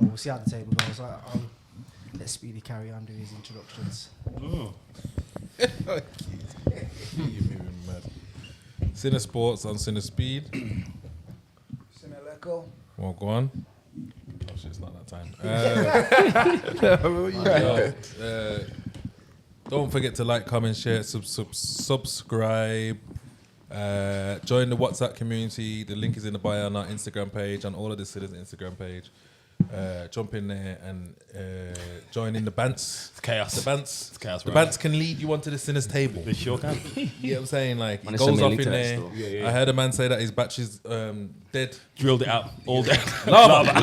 we'll see how the table goes. I'll let Speedy carry on, do his introductions. You're moving mad. Cine Sports on Cine Speed. Cine Leco. Well, go on. Oh shit, it's not that time. Don't forget to like, comment, share, subscribe. Join the WhatsApp community. The link is in the bio on our Instagram page, on all of the cities' Instagram page. Jump in there and join in the bants. It's chaos. The bants. It's chaos. The bants can lead you onto the sinners table. They sure can. You know what I'm saying? Like, he it's a goes off milli in test, there. I heard a man say that his batch is dead. Drilled it out all day. Lava.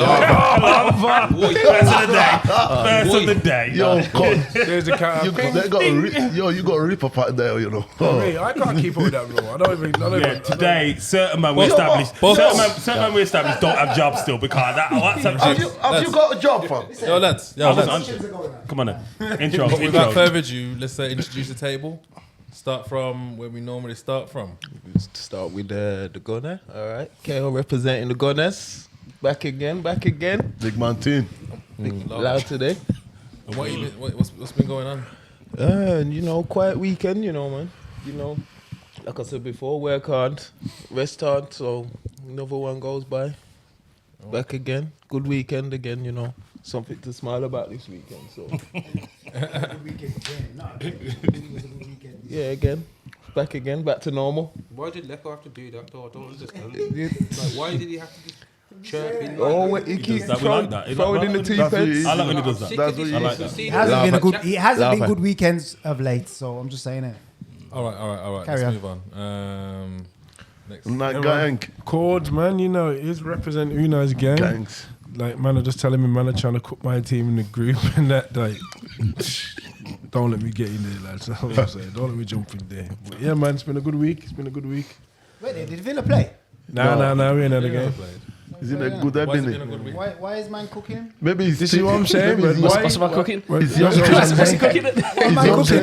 First of the day. First of the day. Yo, God, There's a cat. you got a rip apart there, you know. Hey, I can't keep up with that rule. I don't even. Yeah, today, certain man we established. Certain man we established don't have jobs still because that WhatsApp. Have you got a job, fam? Yo, lads. Come on then. Intro. Without further ado, let's introduce the table. Start from where we normally start from. Start with the Gunner. All right. KO representing the Gunners. Back again. Big man team. Loud today. And what's been going on? Quiet weekend, man. Like I said before, work hard, rest hard, so another one goes by. Back again. Good weekend again, Something to smile about this weekend, so. Good weekend again. No, it was a good weekend. Yeah, again. Back to normal. Why did Leco have to do that though? I don't understand. Like, why did he have to just chirp in? He keeps does that. We like that. throwing in the T-pens. I like when he does that. That's what I like that. It hasn't been good weekends of late, so I'm just saying it. All right. Carry Let's on. move on. Next. Not gang. Chords, man. He's representing Nunes gang. Gangs. Like, man, I just telling me, man, I'm trying to cook my team in the group and that, like, don't let me get in there, lads. That's what I'm saying. Don't let me jump in there. But yeah, man, it's been a good week. Wait, did Villa play? No, we ain't had a game. Is it a good Why has it been a evening? good week? Why is man cooking? Maybe it's This is what I'm saying, man. What's about cooking? Is your team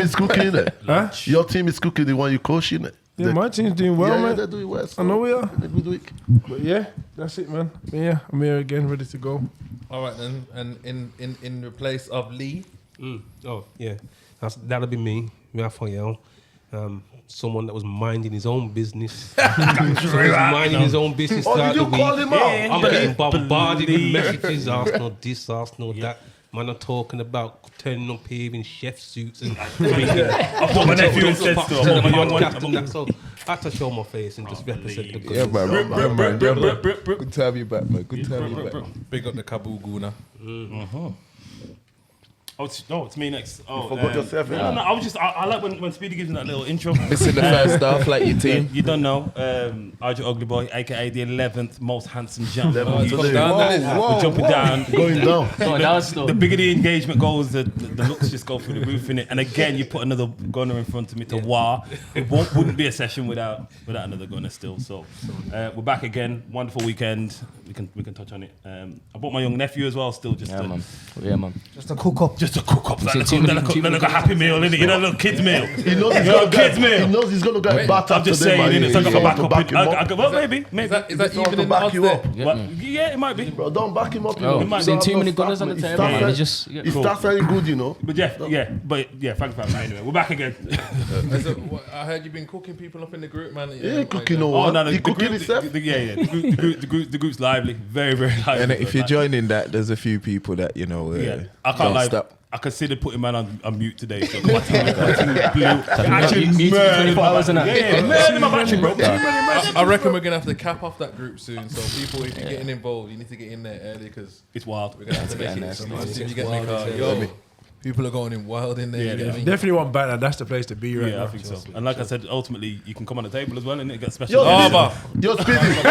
is cooking it? Huh? Your team is cooking the one you coaching it. Yeah, my team's doing well, man. they're doing well. I know we are. A good week. But yeah, that's it, man. But yeah, I'm here again, ready to go. All right then, and in the place of Lee. Oh yeah, that'll be me, Raphael. Someone that was minding his own business. Minding his own business throughout the week. Call him out? I'm getting bombarded with messages. Arsenal this, Arsenal that. Man, I'm talking about turning up here in chef suits and I thought my nephew had said so. So I had to show my face and just represent the good. Yeah, man. Good to have you back, man. Good to have you back. Big up the Kabu Guna. Oh, it's me next. Oh, forgot yourself, No, I was just. I like when Speedy gives me that little intro. Missing the first half, like your team. You don't know. Oglibaba, aka the 11th most handsome gentleman. Whoa, We're jumping down. Going down. Oh, that was The bigger the engagement goes, the looks just go through the roof in it. And again, you put another gunner in front of me to wah. It wouldn't be a session without another gunner still. So we're back again. Wonderful weekend. We can touch on it. I bought my young nephew as well. Still just Yeah, man. Just a cook up. just a cook up. Like too many a happy meal, innit? You know, a little kids meal. He knows meal. He knows he's going to get battered. I'm just saying, innit? So I got my back up. Well, maybe. Is that even in the back odds you there? up? Yeah, it might be. Bro, don't back him up. I've seen too many gunners on the table, man. It's just... He starts very good, But thanks for having me anyway. We're back again. I heard you've been cooking people up in the group, man. Yeah, cooking Oh, all. no, He cooking himself. The group's lively. Very, very lively. And if you're joining that, there's a few people that, I can't lie. stop. I considered putting man on mute today. So my team blew. Actually, murdered 24 hours and that. Yeah, murdered my battery, bro. I reckon we're gonna have to cap off that group soon. So people, if you're getting involved, you need to get in there early because It's wild. we're gonna have to make it. If you get in the car, yo, people are going in wild in there. Yeah, you get what I mean? Definitely want Banter. That's the place to be right now. Yeah, I think so. And like I said, ultimately, you can come on the table as well, and it gets special. Yo, Lava. Yo, Speedy.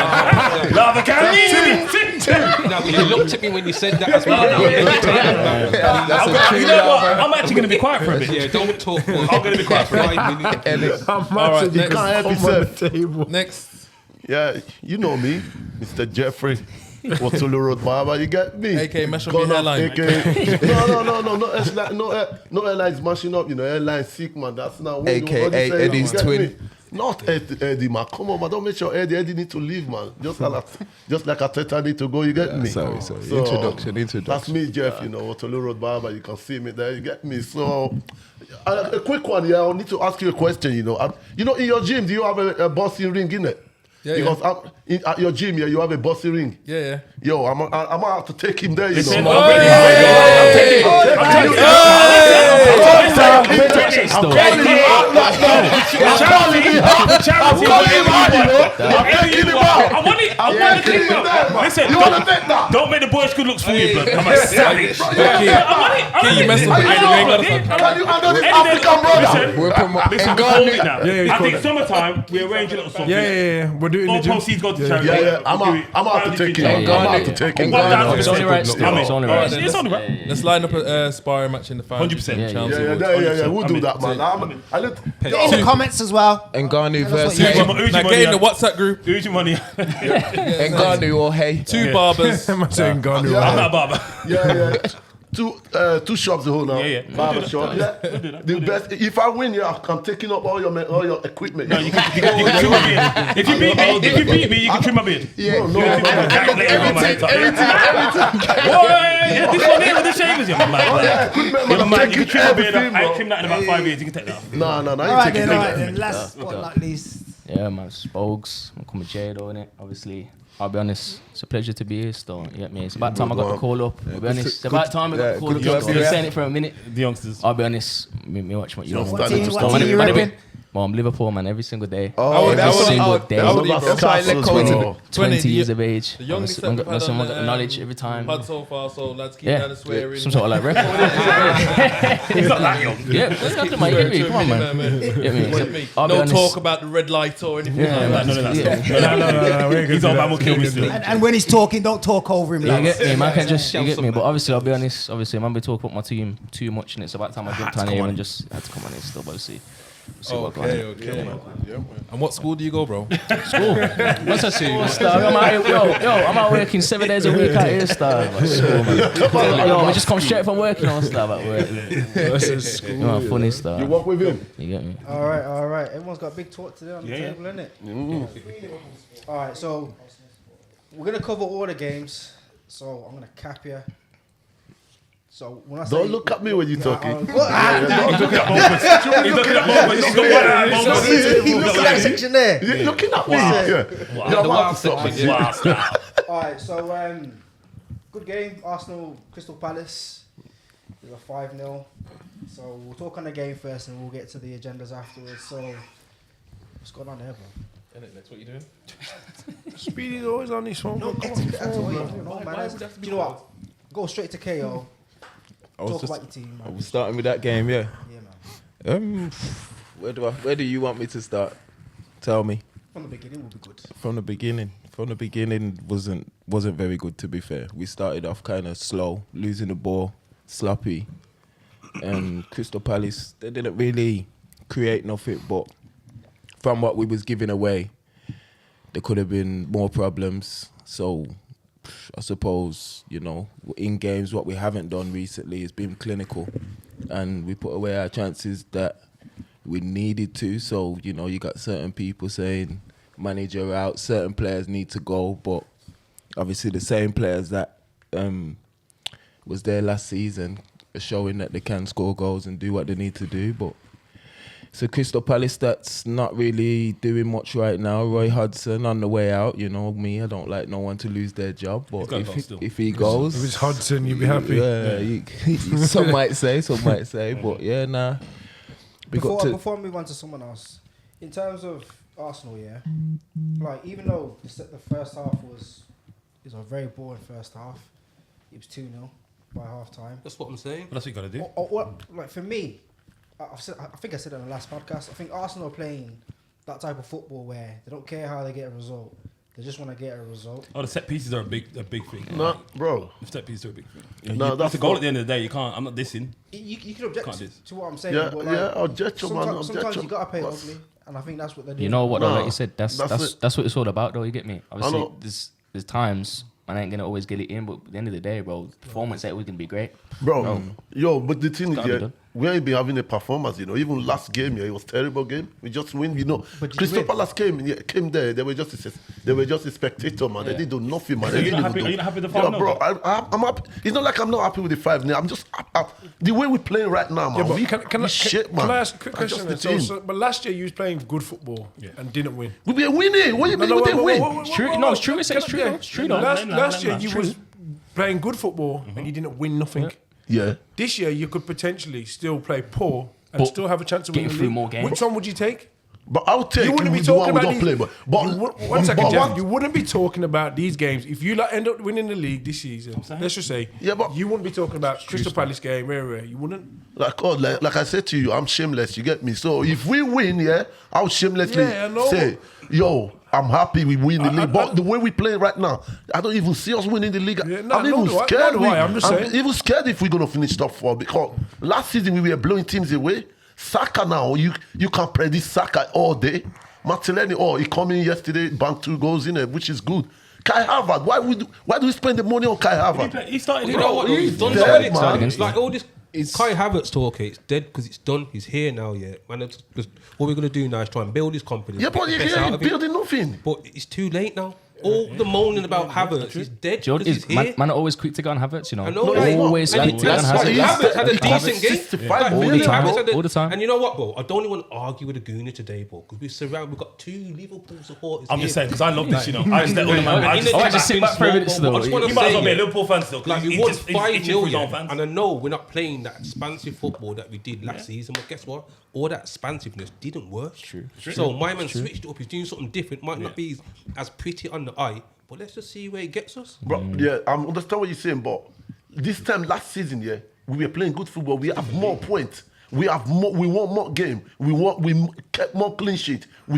Lava can You looked at me when you said that as well. You know what? I'm actually going to be quiet for a bit. Yeah, don't talk. I'm going to be quiet for 5 minutes. I'm All right, massive. next. Can't help On the himself. table. Next. Yeah, you know me, Mr. Jeffrey. Watulu Road Barber, you get me? AK, mash up your hairline. No, no, airline's mashing up, airline sick, man. That's not what AKA Eddie's twin. Not Eddie, man. Come on, man. Don't make sure Eddie need to leave, man. Just like Ateta need to go, you get me? Sorry. So, Introduction. That's me, Jeff, Waterloo Road Barber. You can see me there, you get me? So, a quick one, I need to ask you a question, in your gym, do you have a boxing ring in it? Yeah, because at your gym, you have a boxing ring. Yeah. Yo, I'm gonna have to take him there, you Listen, know. Listen, don't make the boys good looks for you, blood. I'm a savage. Can you mess up with Eddie? Can you handle this African brother? Listen, we called it now. I think summertime, we arrange a little something. Yeah. We're doing All the gym. proceeds go to charity. Yeah. I'm out to take him. I'm out to take him. It's only right still. It's only right. It's only right. Let's line up a sparring match in the final. 100%. Yeah. We'll do that, man. In the comments as well. Ngannou versus Now get in the WhatsApp group. Who's your money? Ngannou or Hey. 2 barbers. I'm saying Ngannou. I'm not a barber. Yeah. Two shops the whole now. Yeah. Barber shop. Yeah. The best. If I win, I'm taking up all your equipment. No, you can trim my beard. If you beat me, you can trim my beard. No. Boy, this one here with the shavers, you're mad. Equipment, You're man. mad. You can trim my beard. Everything, I ain't bro. trimmed that in about 5 years. You can take that off. No. All right Taking then. Last but not least. Yeah, man, Spokes. I'm coming Jay though, innit? Obviously, I'll be honest, it's a pleasure to be here still. You get me? It's about time I got the call up. I'll be honest. It's about time I got the call up. I've been saying it for a minute. The youngsters. I'll be honest, me watch what you know. What team you repping? Well, I'm Liverpool, man, every single day. Oh, every single day. bro. 20 years of age. The youngest Someone that we've had got on the the, knowledge every time. Pod so far, so lads keep down the swearing. Some sort of like record. He's not that young. Yeah, exactly, man. Get me, come on, man. Get me. I'll be No honest. talk about the red light or anything. Yeah, None of that yeah. stuff. No. He's on man will kill me still. And when he's talking, don't talk over him. You lads. get me, man. Can just you get me. But obviously, I'll be honest. Obviously, man, we talk about my team too much, and it's about time I jumped on here and just had to come on here still. But see what goes on. Okay. And what school do you go, bro? School. What's that school? I'm out here, I'm out working 7 days a week out here, star. School, man. Yo, we just come straight from working on stuff at work. You know, funny stuff. You walk with him? You get me? All right. Everyone's got a big talk today on the table, innit? All right, so we're gonna cover all the games. So I'm gonna cap you. So when I say Don't look at me when you're talking. He's looking at both. He's looking at both. He's looking at both. He looks at that section there. You're looking at me. Yeah. You're about to stop me. All right, so good game. Arsenal, Crystal Palace. It was a 5-0. So we'll talk on the game first, and we'll get to the agendas afterwards. So what's going on there, bro? That's what you're doing? Speedy's always on this one. No, Come that's on, what man. you know, man. Do you know what? Go straight to KO. Talk about your team, Are man. we starting with that game? Yeah. Yeah, man. Where do you want me to start? Tell me. From the beginning will be good. From the beginning wasn't very good, to be fair. We started off kind of slow, losing the ball, sloppy, and Crystal Palace, they didn't really create nothing, but from what we was giving away, there could have been more problems. So I suppose, in games, what we haven't done recently is been clinical, and we put away our chances that we needed to. So, you got certain people saying manager out, certain players need to go, but obviously the same players that was there last season are showing that they can score goals and do what they need to do. But it's a Crystal Palace that's not really doing much right now. Roy Hodgson on the way out. Me, I don't like no one to lose their job, but if he goes, If it's Hudson, you'd be happy. Yeah, some might say, but yeah, nah. Before I move on to someone else, in terms of Arsenal, like even though the first half was a very boring first half, it was 2-0 by half time. That's what I'm saying. That's what you got to do. Like for me, I think I said it on the last podcast. I think Arsenal are playing that type of football where they don't care how they get a result. They just want to get a result. Oh, the set pieces are a big thing. No, bro. The set pieces are a big thing. No, that's a goal at the end of the day. You can't. I'm not dissing. You can object Can't do this. to what I'm saying. Yeah, but like, objection, man. sometimes you gotta play it ugly, and I think that's what they're doing. You know what, though, No, like you said, that's what it's all about, though. You get me? Obviously, know. there's times man ain't gonna always get it in, but at the end of the day, bro, the performance ain't always gonna be great. Bro, yo, but the thing is, Gotta be done. we ain't been having a performance, you know. Even last game, it was a terrible game. We just win, you know. Crystal Palace came there. They were just a spectator, man. They didn't do nothing, man. Are you not happy with the 5-0? Bro, I'm happy. It's not like I'm not happy with the 5-0. I'm just the way we're playing right now, man. Can I ask a quick question? But last year you was playing good football and didn't win. We were winning. What do you mean we didn't win? It's true. No, it's true. It's true. It's true. Last year you was playing good football and you didn't win nothing. Yeah. This year you could potentially still play poor and still have a chance of winning the league. more games. Which one would you take? But I'll take You wouldn't be the one talking we about don't play. But one second, Jeff. You wouldn't be talking about these games if you end up winning the league this season. Let's just say, you wouldn't be talking about Crystal Palace game. You wouldn't. Like I said to you, I'm shameless. You get me? So if we win, I'll shamelessly say, yo, I'm happy we win the league. But the way we play right now, I don't even see us winning the league. I'm even scared. I'm even scared if we're gonna finish top 4 because last season we were blowing teams away. Saka now, you can predict Saka all day. Martinelli, he come in yesterday, banked 2 goals in it, which is good. Kai Havertz, why do we spend the money on Kai Havertz? He started. You know what? He's done dead, man. man. It's like all this Kai Havertz talk. It's dead because it's done. He's here now. Yeah, man. What we're gonna do now is try and build his company. Yeah, but you're building nothing. But it's too late now. All the moaning about Havertz is dead because he's here. Man are always quick to go on Havertz, you know. I know, always quick to go on Havertz. Havertz had a decent game. 65 All the million. time. All the time. And you know what, bro? I don't even want to argue with a Gooner today, bro, because we've got 2 Liverpool supporters. I'm just saying because I love this, you know. I just let all the man. I just sit back for a minute still. I just want to You might as well be a say, Liverpool fan still. like, we won 5-0, and I know we're not playing that expansive football that we did last season, but guess what? All that expansiveness didn't work. True. So my man switched it up. He's doing something different. Might not be as pretty on the eye, but let's just see where it gets us. Bro, I understand what you're saying, but this time last season, we were playing good football. We have more points. We want more game. We kept more clean sheet. We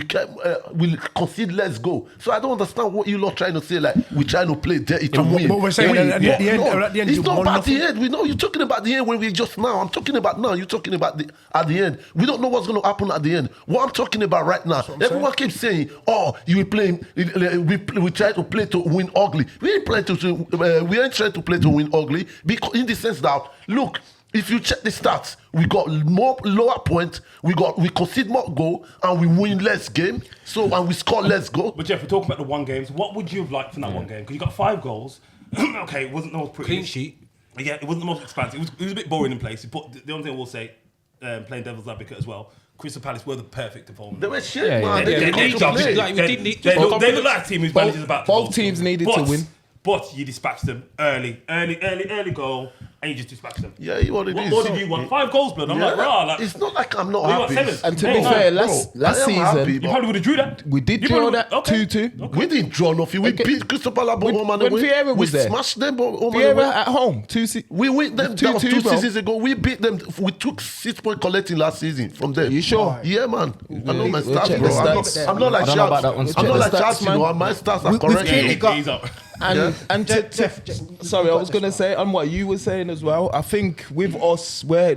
concede less goal. So I don't understand what you lot trying to say. Like we're trying to play dirty to win. But we're saying at the end, it's not about the end. We know you're talking about the end when we just now. I'm talking about now. You're talking about at the end. We don't know what's going to happen at the end. What I'm talking about right now. Everyone keeps saying, "Oh, you were playing. We try to play to win ugly. We ain't trying to play to win ugly because in the sense that look." If you check the stats, we got more lower points, we concede more goal, and we win less game. And we score less goal. But Jeff, we're talking about the 1 games. What would you have liked from that 1 game? Because you got 5 goals. Okay, it wasn't the most pretty. Clean sheet. Yeah, it wasn't the most expansive. It was a bit boring in place. But the only thing I will say, playing devil's advocate as well, Crystal Palace were the perfect opponent. They were shit, man. They look like a team whose manager's about to both teams needed to win. But you dispatched them early goal, and you just dispatched them. Yeah, what it is. What did you want? 5 goals, blood. I'm like, rah. Like, it's not like I'm not we happy. got 7. And to be fair, last season, you probably would have drew that. we did draw that 2-2. Okay. We didn't draw nothing. We beat Crystal Palace home and away. When Vieira was there. We smashed them home and Vieira away. at home, We win them 2-2, 2 bro. seasons ago. We beat them. We took 6 point collecting last season from them. You sure? Yeah, man. I know my We'll check stats, the bro. stats. I'm not like I don't know about that one. Charles. I'm not like Check the Charles, stats, you know. man. My stats are correct. clearly got- He's up. Sorry, I was gonna say on what you were saying as well. I think with us, we're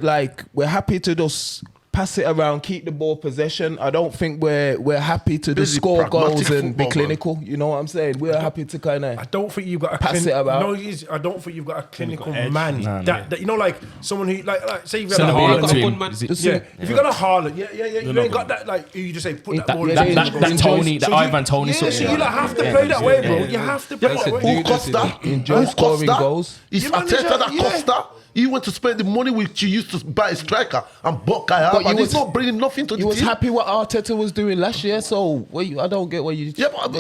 happy to just pass it around, keep the ball possession. I don't think we're happy to just Busy, score goals pragmatic and be football, clinical. You know what I'm saying? We're happy to kind I of. don't think you've got a Pass it about. I don't think you've got a clinical edge. man. That you know, like someone who like say you've got a Centre Haaland. back Haaland. team. man. Is it- Yeah, if you got a Haaland, you ain't got that like you just say put that ball in. That Tony, that Ivan Tony sort So of. you don't have to play that way, bro. You have to play that way. Who Costa? Enjoy scoring goals. It's Yeah, man, Arteta that yeah. Costa. He went to spend the money which you used to buy a striker and bought Kai But Havertz. you He's not bringing nothing to the You was team. happy what Arteta was doing last year, so I don't get what you. Yeah, but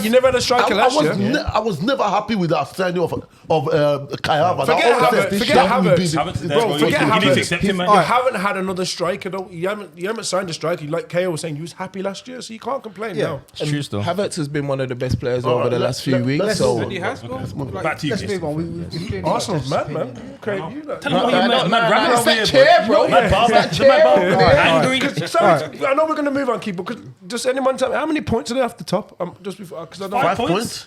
You never had a striker last year. I was never happy with that signing of Kai Havertz. Forget I always Havertz, said, forget that will be Havertz. the- Bro, forget You need to Havertz. accept him, man. You haven't had another striker, though. You haven't signed a striker. Like KO was saying, you was happy last year, so you can't complain now. It's true still. Havertz has been one of the best players All over right, the last few weeks. let's So move And he has, bro. Like, Back to you. Let's move on. We've clearly got Arsenal's this mad, man. opinion. Okay, you like. Tell him what you meant, man. Wrap it it's over that here, chair, bro. bro. Mad Bob. That The chair, Mad Bob. bro. Angry. Sorry, I know we're going to move on, keeper. Because just anyone tell me how many points are they off the top? Just before, because I don't. 5 points.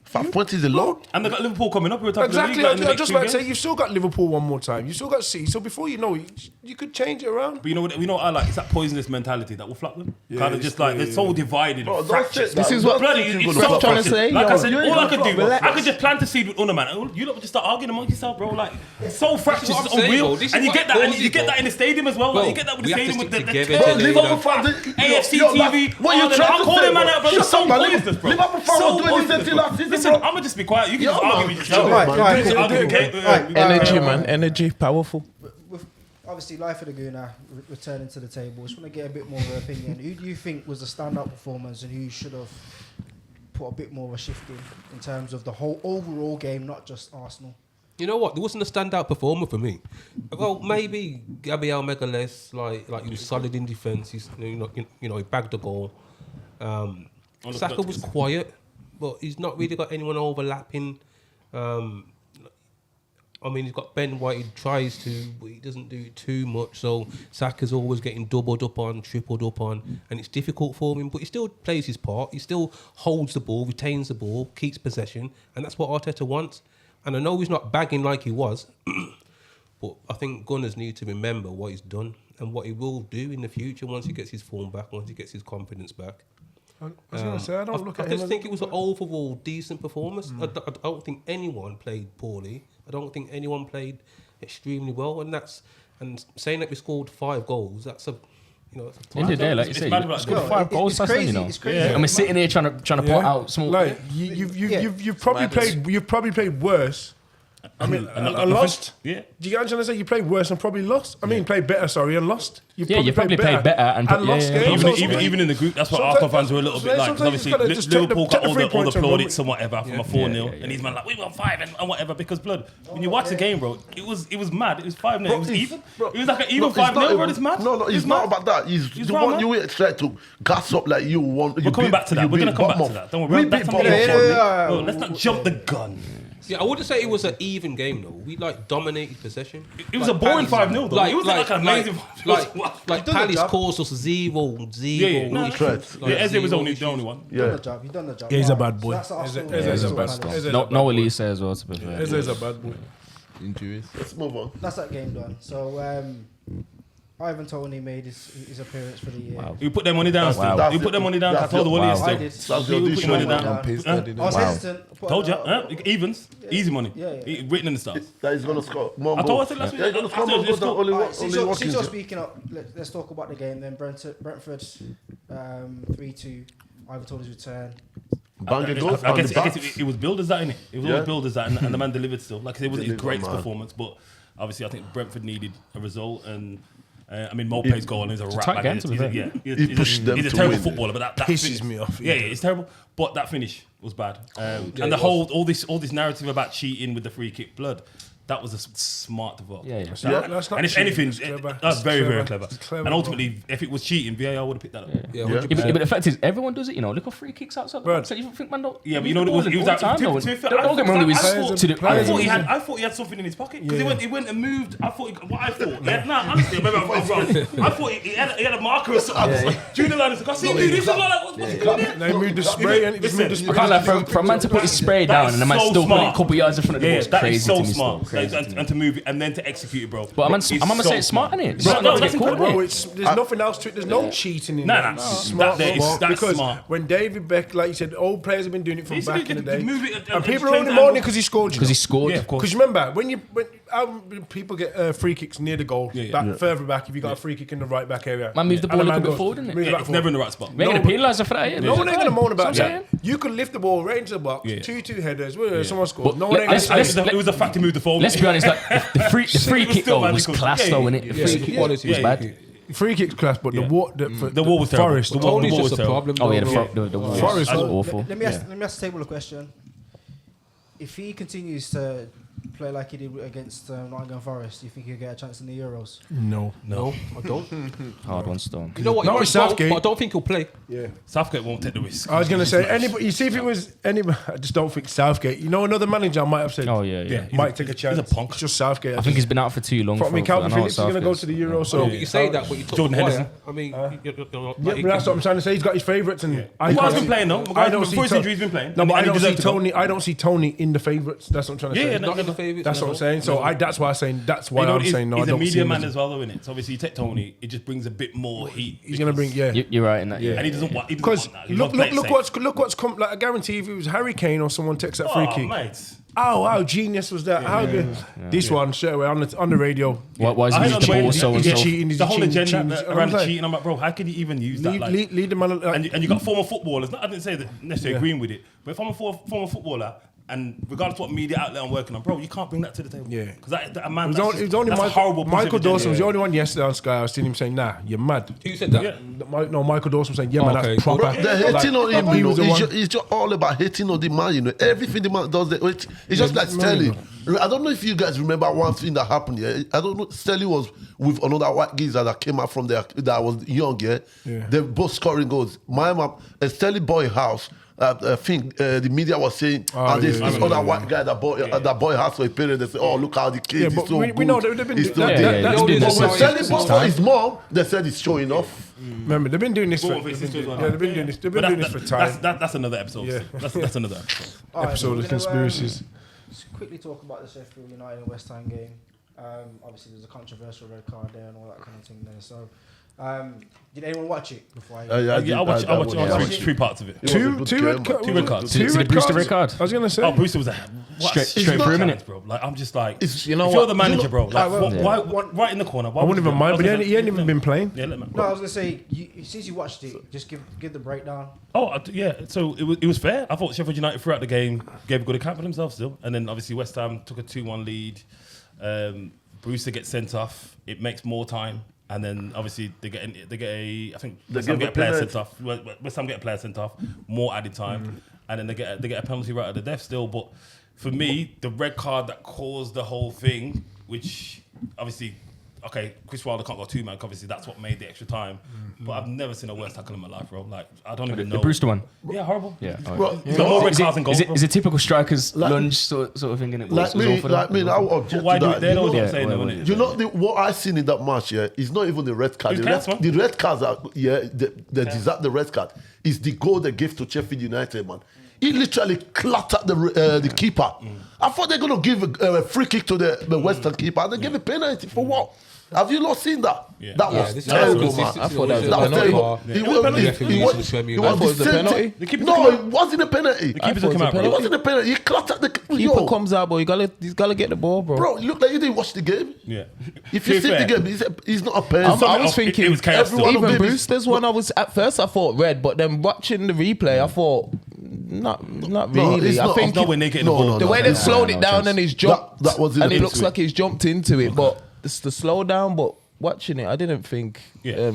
5 points is a lot. And they got Liverpool coming up. Exactly. I I just about to say, you've still got Liverpool one more time. You've still got City. So before you know it, you could change it around. But you know what I like? It's that poisonous mentality that will flop them. Kind of just like they're so divided and fractured. This is what Bloody, it's so I'm trying to say. Like Yo, I said, you ain't all I gonna could do, flop, I could just plant a seed with Una, man. You lot would just start arguing amongst yourself, bro. Like it's so fractured, what it's I'm saying, unreal. bro. This is And you what get that, and causes you get it, that in the stadium as well. Bro, Like you get that with the we have stadium to with the stick together till Liverpool fans, AFC yo, TV. what you trying to I'm calling say, man bro? out, bro. Shut It's so up, man. poisonous, bro. Liverpool fans So were doing the same poisonous, thing bro. last season, Listen, bro. I'm gonna just be quiet. You can just man. argue with yourself. Right, Just argue with Kate. Energy, man. Energy, powerful. With obviously Life of the Guna returning to the table, just want to get a bit more of an opinion. Who do you think was the standout performance and who should have put a bit more of a shift in terms of the whole overall game, not just Arsenal? You know what? There wasn't a standout performer for me. Well, maybe Gabriel Magalhaes, like he was solid in defence. He's he bagged the goal. Saka was quiet, but he's not really got anyone overlapping. He's got Ben White. He tries to, but he doesn't do it too much. So Saka's always getting doubled up on, tripled up on, and it's difficult for him. But he still plays his part. He still holds the ball, retains the ball, keeps possession, and that's what Arteta wants. And I know he's not bagging like he was, but I think Gunners need to remember what he's done and what he will do in the future once he gets his form back, once he gets his confidence back. I was going to say, I just think it was an overall decent performance. I don't think anyone played poorly. I don't think anyone played extremely well, and saying that we scored 5 goals, that's a. In the day, like you say, you scored 5 goals. It's crazy. You know, It's crazy. yeah. And we're sitting here trying to point out some. Like you've probably played worse. I mean, and lost. Yeah. Do you get what I'm trying to say? You played worse and probably lost. I mean, played better, sorry, and lost. You probably played better and lost games. Even in the group, that's what Arsenal fans were a little bit like. Because obviously Liverpool got all the plaudits and whatever from a 4-0, and he's man like, we won 5 and whatever. Because blood, when you watch the game, bro, it was mad. It was 5-0. It was even. It was like an even 5-0, bro. It's mad. No, it's not about that. He's the one you expect to gas up like you want. We're coming back to that. We're gonna come back to that. Don't worry. Let's not jump the gun. Yeah, I wouldn't say it was an even game though. We dominated possession. It was a boring 5-0 though. It was like an amazing. Like Palace caused us 0-0. Eze was only the only one. You've done the job. Yeah, he's a bad boy. So that's Arsenal. Eze's a bad boy. No Elise as well, to be fair. Eze's a bad boy. Injuries. Let's move on. That's that game done. So Ivan Toney made his appearance for the year. Wow. You put their money down. Wow. You put their money down. I told the Wally I still. did. That's your You put your audition. money Down. down. I was hesitant. Told you. Evens. Easy money. Yeah. Written in the stars. That he's gonna score more I told goals. us last week. Yeah, he's gonna score I more said goals it's than cool. only Since Watkins. you're speaking up, let's talk about the game then. Brentford 3-2. Ivan Toney's return. Banging goals. I guess it was billed as that, innit? It was always billed as that, and the man delivered still. Like it wasn't his greatest man. performance, but obviously I think Brentford needed a result, and Mope's goal and he's a rat tight bag. game, to be fair. Yeah, He pushed them he's a to terrible win. footballer, but that Pisses finish, me off, Yeah, yeah. it's terrible. But that finish was bad, and the whole all this narrative about cheating with the free kick, blood. That was a smart develop. Yeah. That's not And if cheating, anything, it's clever. that's It's very, clever. very clever. It's clever, And ultimately, if it was cheating, VAR would have picked that up. Yeah, But the fact is, everyone does it. You know, look at free kicks outside the Bro. box. So you think, man, don't. Yeah, but you know what it was all the time, though. to be fair, Don't get me wrong. It was players to the. players I thought he had something in his pocket because he went and moved. I thought honestly, maybe I'm wrong. I thought he had a marker or something. During the line, I see this. What's he doing? They moved the spray and he moved the spray. I can't lie, for a man to put his spray down and the man still put it a couple yards in front of the ball. Yeah, It's that is crazy so to me. smart. Crazy to me. And to move it and then to execute it, bro. But I'm It's gonna say so it's smart, isn't it? It's Bro, smart no, not to that's get caught, incredible. innit? There's nothing else to it. There's no cheating in Nah, it. it's Smart that is- football. that's Because smart. when David Beck, like you said, old players have been doing it from Basically, back in the day. move it And people change are only the moaning angle. because he scored. Because he scored. Yeah, of course. Because remember, when people get free kicks near the goal, further back, if you got a free kick in the right back area. Man, move the ball a little bit forward, innit? Move it back It's never in the right spot. We're going to penalise her for that, yeah? No one ain't going to moan about That's what I'm that. saying. You could lift the ball right into the box, 2-2 headers, someone scores. But No one ain't going to let's- say It was a fact to move the forward. Let's be honest, like, the free kick still though bad was because- class yeah, though, yeah, innit? The free kick quality was bad. free kicks class, but the wall was terrible. Forest. The wall Tony's was just a terrible. problem. Oh yeah, though. the Forest was was awful. Let me ask the table a question. If he continues to play like he did against Nottingham Forest, do you think he'll get a chance in the Euros? No. No, I don't. Hard one, Stone. You know what? Not He with might go, Southgate. but I don't think he'll play. Yeah. Southgate won't take the risk. I was going to say, anybody. You see, if it was anybody, I just don't think Southgate. You know, another manager I might have said, Oh, yeah. might take a chance. He's a punk. It's just Southgate. I think he's been out for too long. I mean, Calvin Phillips is going to go to the Euro, so. You say that, but you took Jordan Maguire. Henderson. I mean, Yeah, but that's what I'm trying to say. He's got his favourites, and I Maguire's can't been see- playing though. I Maguire's don't before his see injury, he's been playing. No, but I And he don't see deserved to go. Tony. I don't see Tony in the favourites. That's what I'm trying to say. Yeah, not in the favourites. That's what I'm saying. So that's why I'm saying. That's You why know, I'm saying no. I he's a don't see media him man as- as well, though, innit? So obviously, you take Tony, it just brings a bit more heat. He's going to bring You're right in that. And he doesn't want. Because that. He look wants to play it safe. what's come. Like I guarantee, if it was Harry Kane or someone takes that free Oh, kick, mate. how genius was that? How good? This one straight away on the radio. Why is I he heard the on the ball so and He's so? cheating. The whole agenda cheating. around the cheating, I'm like, bro, how could you even use that? Like, Lead the man. and you got former footballers. I didn't say that necessarily agreeing with it, but if I'm a former footballer, and regardless of what media outlet I'm working on, bro, you can't bring that to the table. Yeah. Because that man, It that's, was only that's a horrible Michael positive Dawson agenda. was the only one yesterday on Sky. I was seeing him saying, "Nah, you're mad." Who said that? Yeah. No, Michael Dawson was saying, "Yeah, man, okay, that's proper." Bro, they're hating on him. he You know, was the one. it's just all about hating on the man. You know, everything the man does. It's just like Sterling. I don't know if you guys remember one thing that happened. Yeah, I don't know. Sterling was with another white geezer that came out from there that was young. Yeah, they both scoring goals. My mom, Sterling boy house. I think the media was saying, and this other white guy that boy has for a parent. They say, "Oh, look how the kid is but so we good." know they've been He's doing still that. there. That's been But the when same Sterling since bought for his mom, they said he's showing off. Remember, they've been doing this for. Both of his sisters were Yeah, they've been doing this. They've been But doing this for time. That's another episode. Yeah. That's another episode. All right, Episode we're of gonna, conspiracies. Just quickly talk about the Sheffield United and West Ham game. Obviously, there's a controversial red card there and all that kind of thing there. So, did anyone watch it before? I watched three parts of it. Two red cards. Two red cards. Two Is it red Brewster cards. red card? I was gonna say. Oh, Brewster was a Straight for a minute. bro. Like I'm just like, You know if you're what? the manager, bro, like Yeah. why right in the corner? Why I wouldn't would even you mind, do but that? he ain't even been playing. Yeah, let me. No, I was gonna say, since you watched it, just give the breakdown. Oh, yeah. So it was fair. I thought Sheffield United throughout the game gave a good account of themselves still, and then obviously West Ham took a 2-1 lead. Brewster gets sent off. It makes more time, and then obviously they get a. I think West Ham get a player sent off. West Ham get a player sent off. More added time, and then they get a penalty right at the death still. But for me, the red card that caused the whole thing, which obviously. Okay, Chris Wilder can't go 2-man. Obviously, that's what made the extra time. But I've never seen a worse tackle in my life, bro. Like, I don't even know. The Brewster one. Yeah, horrible. Yeah. Well, He's got more red cards than goals. Is it typical strikers Like- lunge sort of thing? Innit? Like me, I would object Why to do that. it there? You That's know- what I'm saying, though, innit? You know what I seen in that match, yeah, is not even the red card. Who The cares, man? the red cards are, they deserve the red card. Is the goal they gave to Sheffield United, man. He literally clattered the keeper. I thought they're gonna give a free kick to the Western keeper, and they gave a penalty for what? Have you not seen that? Yeah. That Yeah, was this is terrible, good. man. I thought that was a That was penalty. terrible. Yeah. He Yeah. was Yeah. I thought it was a penalty. The keeper No, took him it wasn't a penalty. The keeper thought took him it out, was a It bro. wasn't a penalty. He clattered the Keeper yo, comes out, bro. He's gotta get the ball, bro. bro. Look like you didn't watch the game. Yeah. If you To be see the fair, game, he's not a pen. I was thinking it was chaos still. everyone even of them is- Brewster's one. I was at first I thought red, but then watching the replay, I thought not really. it's I not. think No way they getting the ball. the way they've slowed it down and he's jumped, That was and it into looks it. like he's jumped into it, but it's the slowdown. But watching it, I didn't think. Yeah.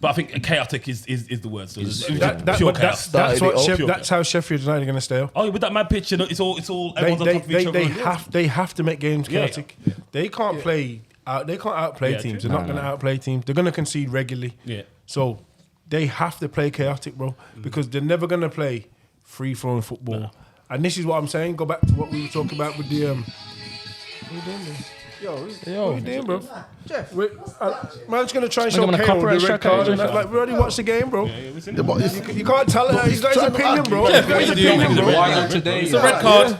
But I think chaotic is the word. So it was That- pure but chaos. that's what Pure that's how Sheffield United are going to stay up. Oh, with that mad pitch, you know, it's all everyone's on top of each other. They have to make games Yeah. chaotic. They can't play out. They can't outplay Yeah, teams. true. They're not going to outplay teams. They're going to concede regularly. Yeah. So they have to play chaotic, bro, because they're never going to play free flowing football. No. And this is what I'm saying. Go back to what we were talking about with the. Yo, What are you doing, bro? Jeff. Man's going to try and show I'm gonna KO copyright the red strike card. out, And Jeff. that, like, we already watched the game, bro. Yeah, but it's- You can't tell it. He's got his trying to opinion, argue. bro. He's got his opinion, bro. Why not today? It's a red card.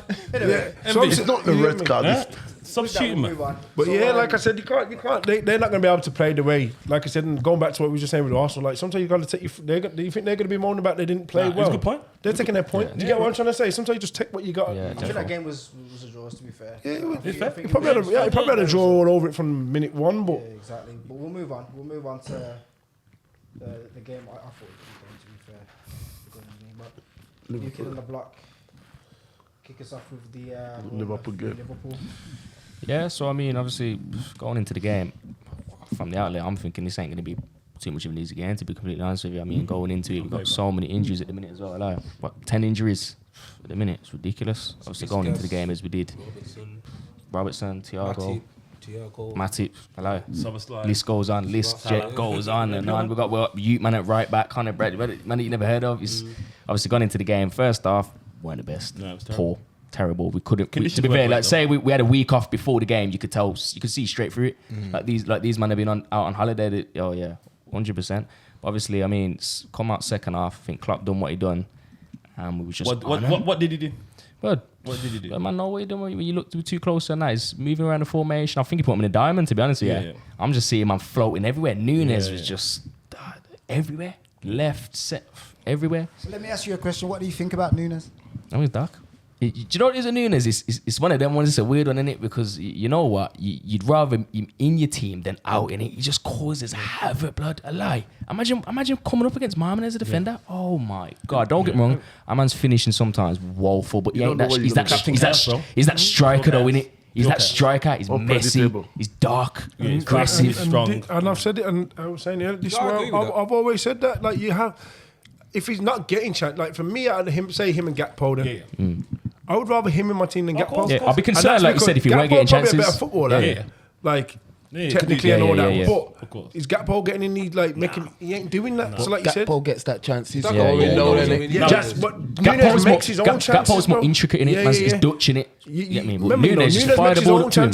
So I'm It's not a red card. It's- Stop shooting, man. But yeah, like I said, you can't. They're not going to be able to play the way. Like I said, and going back to what we were just saying with Arsenal, like sometimes you got to take. Do you think they're going to be moaning about they didn't play Nah, it's a well? good point. They're taking their point. Do you get what I'm trying to say? Sometimes you just take what you got. Yeah, I think that game was a draw, to be fair. It's fair. You probably had a draw all over it from minute one, but Yeah, exactly. But we'll move on. We'll move on to the game. I thought it was going to be fair. But new kid on the block. Kick us off with the Liverpool game. Liverpool. Yeah, so I mean, obviously, going into the game, from the outlet, I'm thinking this ain't going to be too much of an easy game, to be completely honest with you. I mean, going into it, we've got so many injuries at the minute as well. Like, what, 10 injuries at the minute, it's ridiculous. Obviously, going into the game as we did. Robertson, Thiago. Matip, hello. List goes on, goes on and on. We've got Ute man at right back, Connor Brett, man that you never heard of. He's obviously gone into the game. First half, weren't the best. No, it was terrible. We couldn't. To be fair, like say we had a week off before the game, you could see straight through it. Like these men have been out on holiday. 100%. But obviously, I mean, come out second half. I think Klopp done what he done, and we was just. What did he do? Good. What did he do? Man, no way. When you look too close and that, he's moving around the formation. I think he put him in a diamond. To be honest with you, I'm just seeing him floating everywhere. Nunes was just everywhere, left, set, everywhere. So let me ask you a question. What do you think about Nunes? I mean, dark. Do you know what is a Nunes? It's one of them ones. It's a weird one, isn't it? Because you know what? You'd rather him in your team than out in it. He just causes havoc, blood. A lie. Imagine coming up against Marman as a defender. Oh my God! Don't get me wrong. Our man's finishing sometimes woeful, but he ain't that. He's that striker though, innit? He's that striker. He's messy. He's dark, aggressive, strong. And I've said it, and I was saying this. I've always said that. Like you have. If he's not getting chance, like for me, out of him and Gakpo, then I would rather him in my team than Gakpo. Yeah, I'll be concerned, like you said, if you weren't getting chances. Gakpo probably a better footballer, like technically and all that. But is Gakpo getting in these like making? He ain't doing that. So like you said, Gakpo gets that chance. He's but Nunes makes his own chances. Gakpo's more intricate in it. He's Dutch in it. You get me? But Nunes just fired the ball up to him.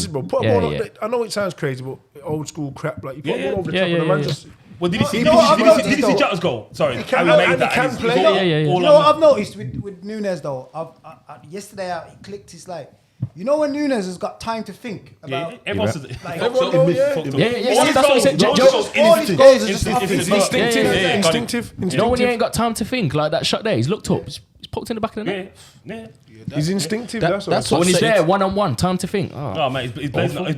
I know it sounds crazy, but old school crap. Like you put one over the top of the man just. Well, did you see Jota's goal? Sorry, he can play. You know what I've noticed with Nunes though? Yesterday he clicked. He's like, you know when Nunes has got time to think about. Everyone says that's what he said. All his goals are instinctive. You know when he ain't got time to think, like that shot there, he's looked up, he's poked in the back of the net. He's instinctive. That's what when he's there, one-on-one, time to think. Oh man, he's blazing over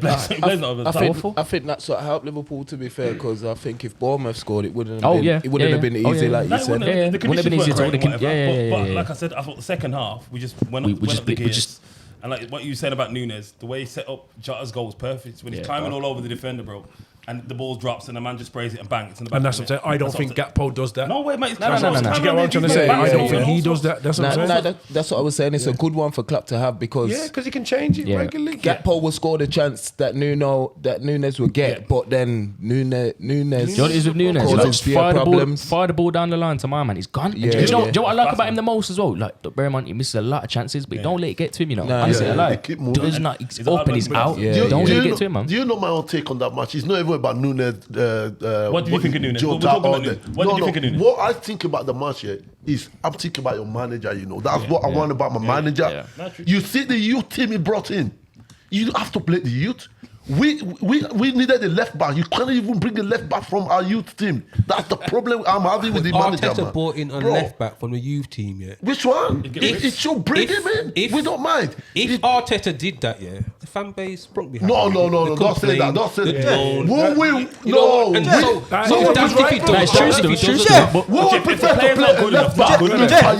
the top. I think that's what helped Liverpool, to be fair, because I think if Bournemouth scored, it wouldn't have been easy, like you said. The conditions weren't great, but like I said, I thought the second half we just went up the gears. And like what you said about Nunes, the way he set up Jota's goal was perfect. When he's climbing all over the defender, bro, and the ball drops and the man just sprays it and bang, it's in the back. And that's what I'm saying. I don't think Gakpo does that. No way, mate. No. Do you get what I'm trying to say? I don't think he does that. That's what I'm saying. That's what I was saying. It's a good one for Klopp to have because he can change it regularly. Gakpo will score the chance that Nunes will get, but then Nunes. You know what it is with Nunes? Fire the ball down the line to my man. He's gone. Do you know what I like about him the most as well? Like, bear in mind, he misses a lot of chances, but don't let it get to him. You know, honestly, does not. He's up and he's out. Don't let it get to him, man. Do you know my own take on that match? It's not even about Nunes. What did you think of Nunes? What did you think of Nunes? What I think about the match here is I'm thinking about your manager, you know. That's what I want about my manager. You see the youth team he brought in. You have to play the youth. We needed a left back. You can't even bring a left back from our youth team. That's the problem I'm having with the manager. Arteta brought in a left back from the youth team, Which one? It should bring him in. We don't mind. If Arteta did that, the fan base sprung behind. No. Don't say that. Don't say that. It's true. But we would prefer to play a left back. Let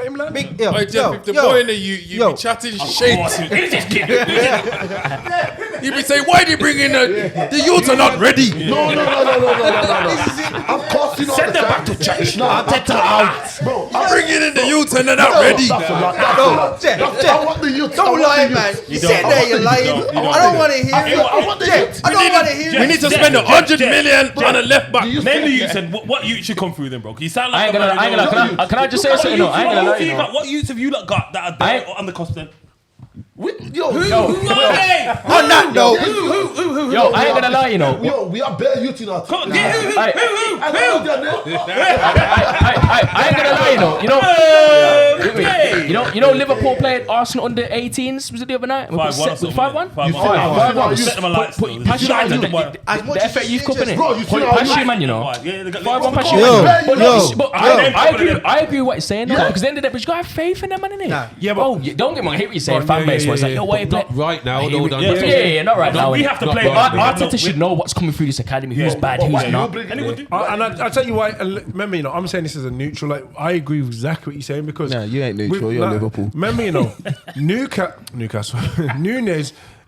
him land. If the boy in there, you be chatting shit. You be saying, why do you bring in the youths are not ready? No. Of course, send them back to church. I'll take them out. Bro, I'm bringing in the youths and they're not ready. I want the youths. Don't lie, man. You sit there, you're lying. I don't want to hear it. I want the youths. I don't want to hear it. We need to spend 100 million on a left back. Maybe you said what youth should come through then, bro? You sound like can I just say something? I ain't gonna lie. What youth have you got that are there on the cusp then? Who? On that note, Yo, I ain't gonna lie, you know. Yo, we are better youth in our team. Come on, who? I ain't gonna lie, you know. You know, Liverpool played Arsenal under 18s. Was it the other night? 5-1. 5-1. 5-1. Set them alight. Pass you man. The FA Youth Cup innit? Pass you man, you know. 5-1 pass you. But I agree with what you're saying though, because at the end of the day, you gotta have faith in them, man, innit? Yeah, but don't get me wrong. I hate what you're saying. Fan base was like, yo, why you play? Not right now. Yeah, not right now. We have to play. Arteta should know what's coming through this academy. Who's bad, who's not. And I'll tell you why. Remember, you know, I'm saying this as a neutral. Like, I agree with exactly what you're saying because you ain't neutral. You're Liverpool. Remember, you know, Newcastle, Nunes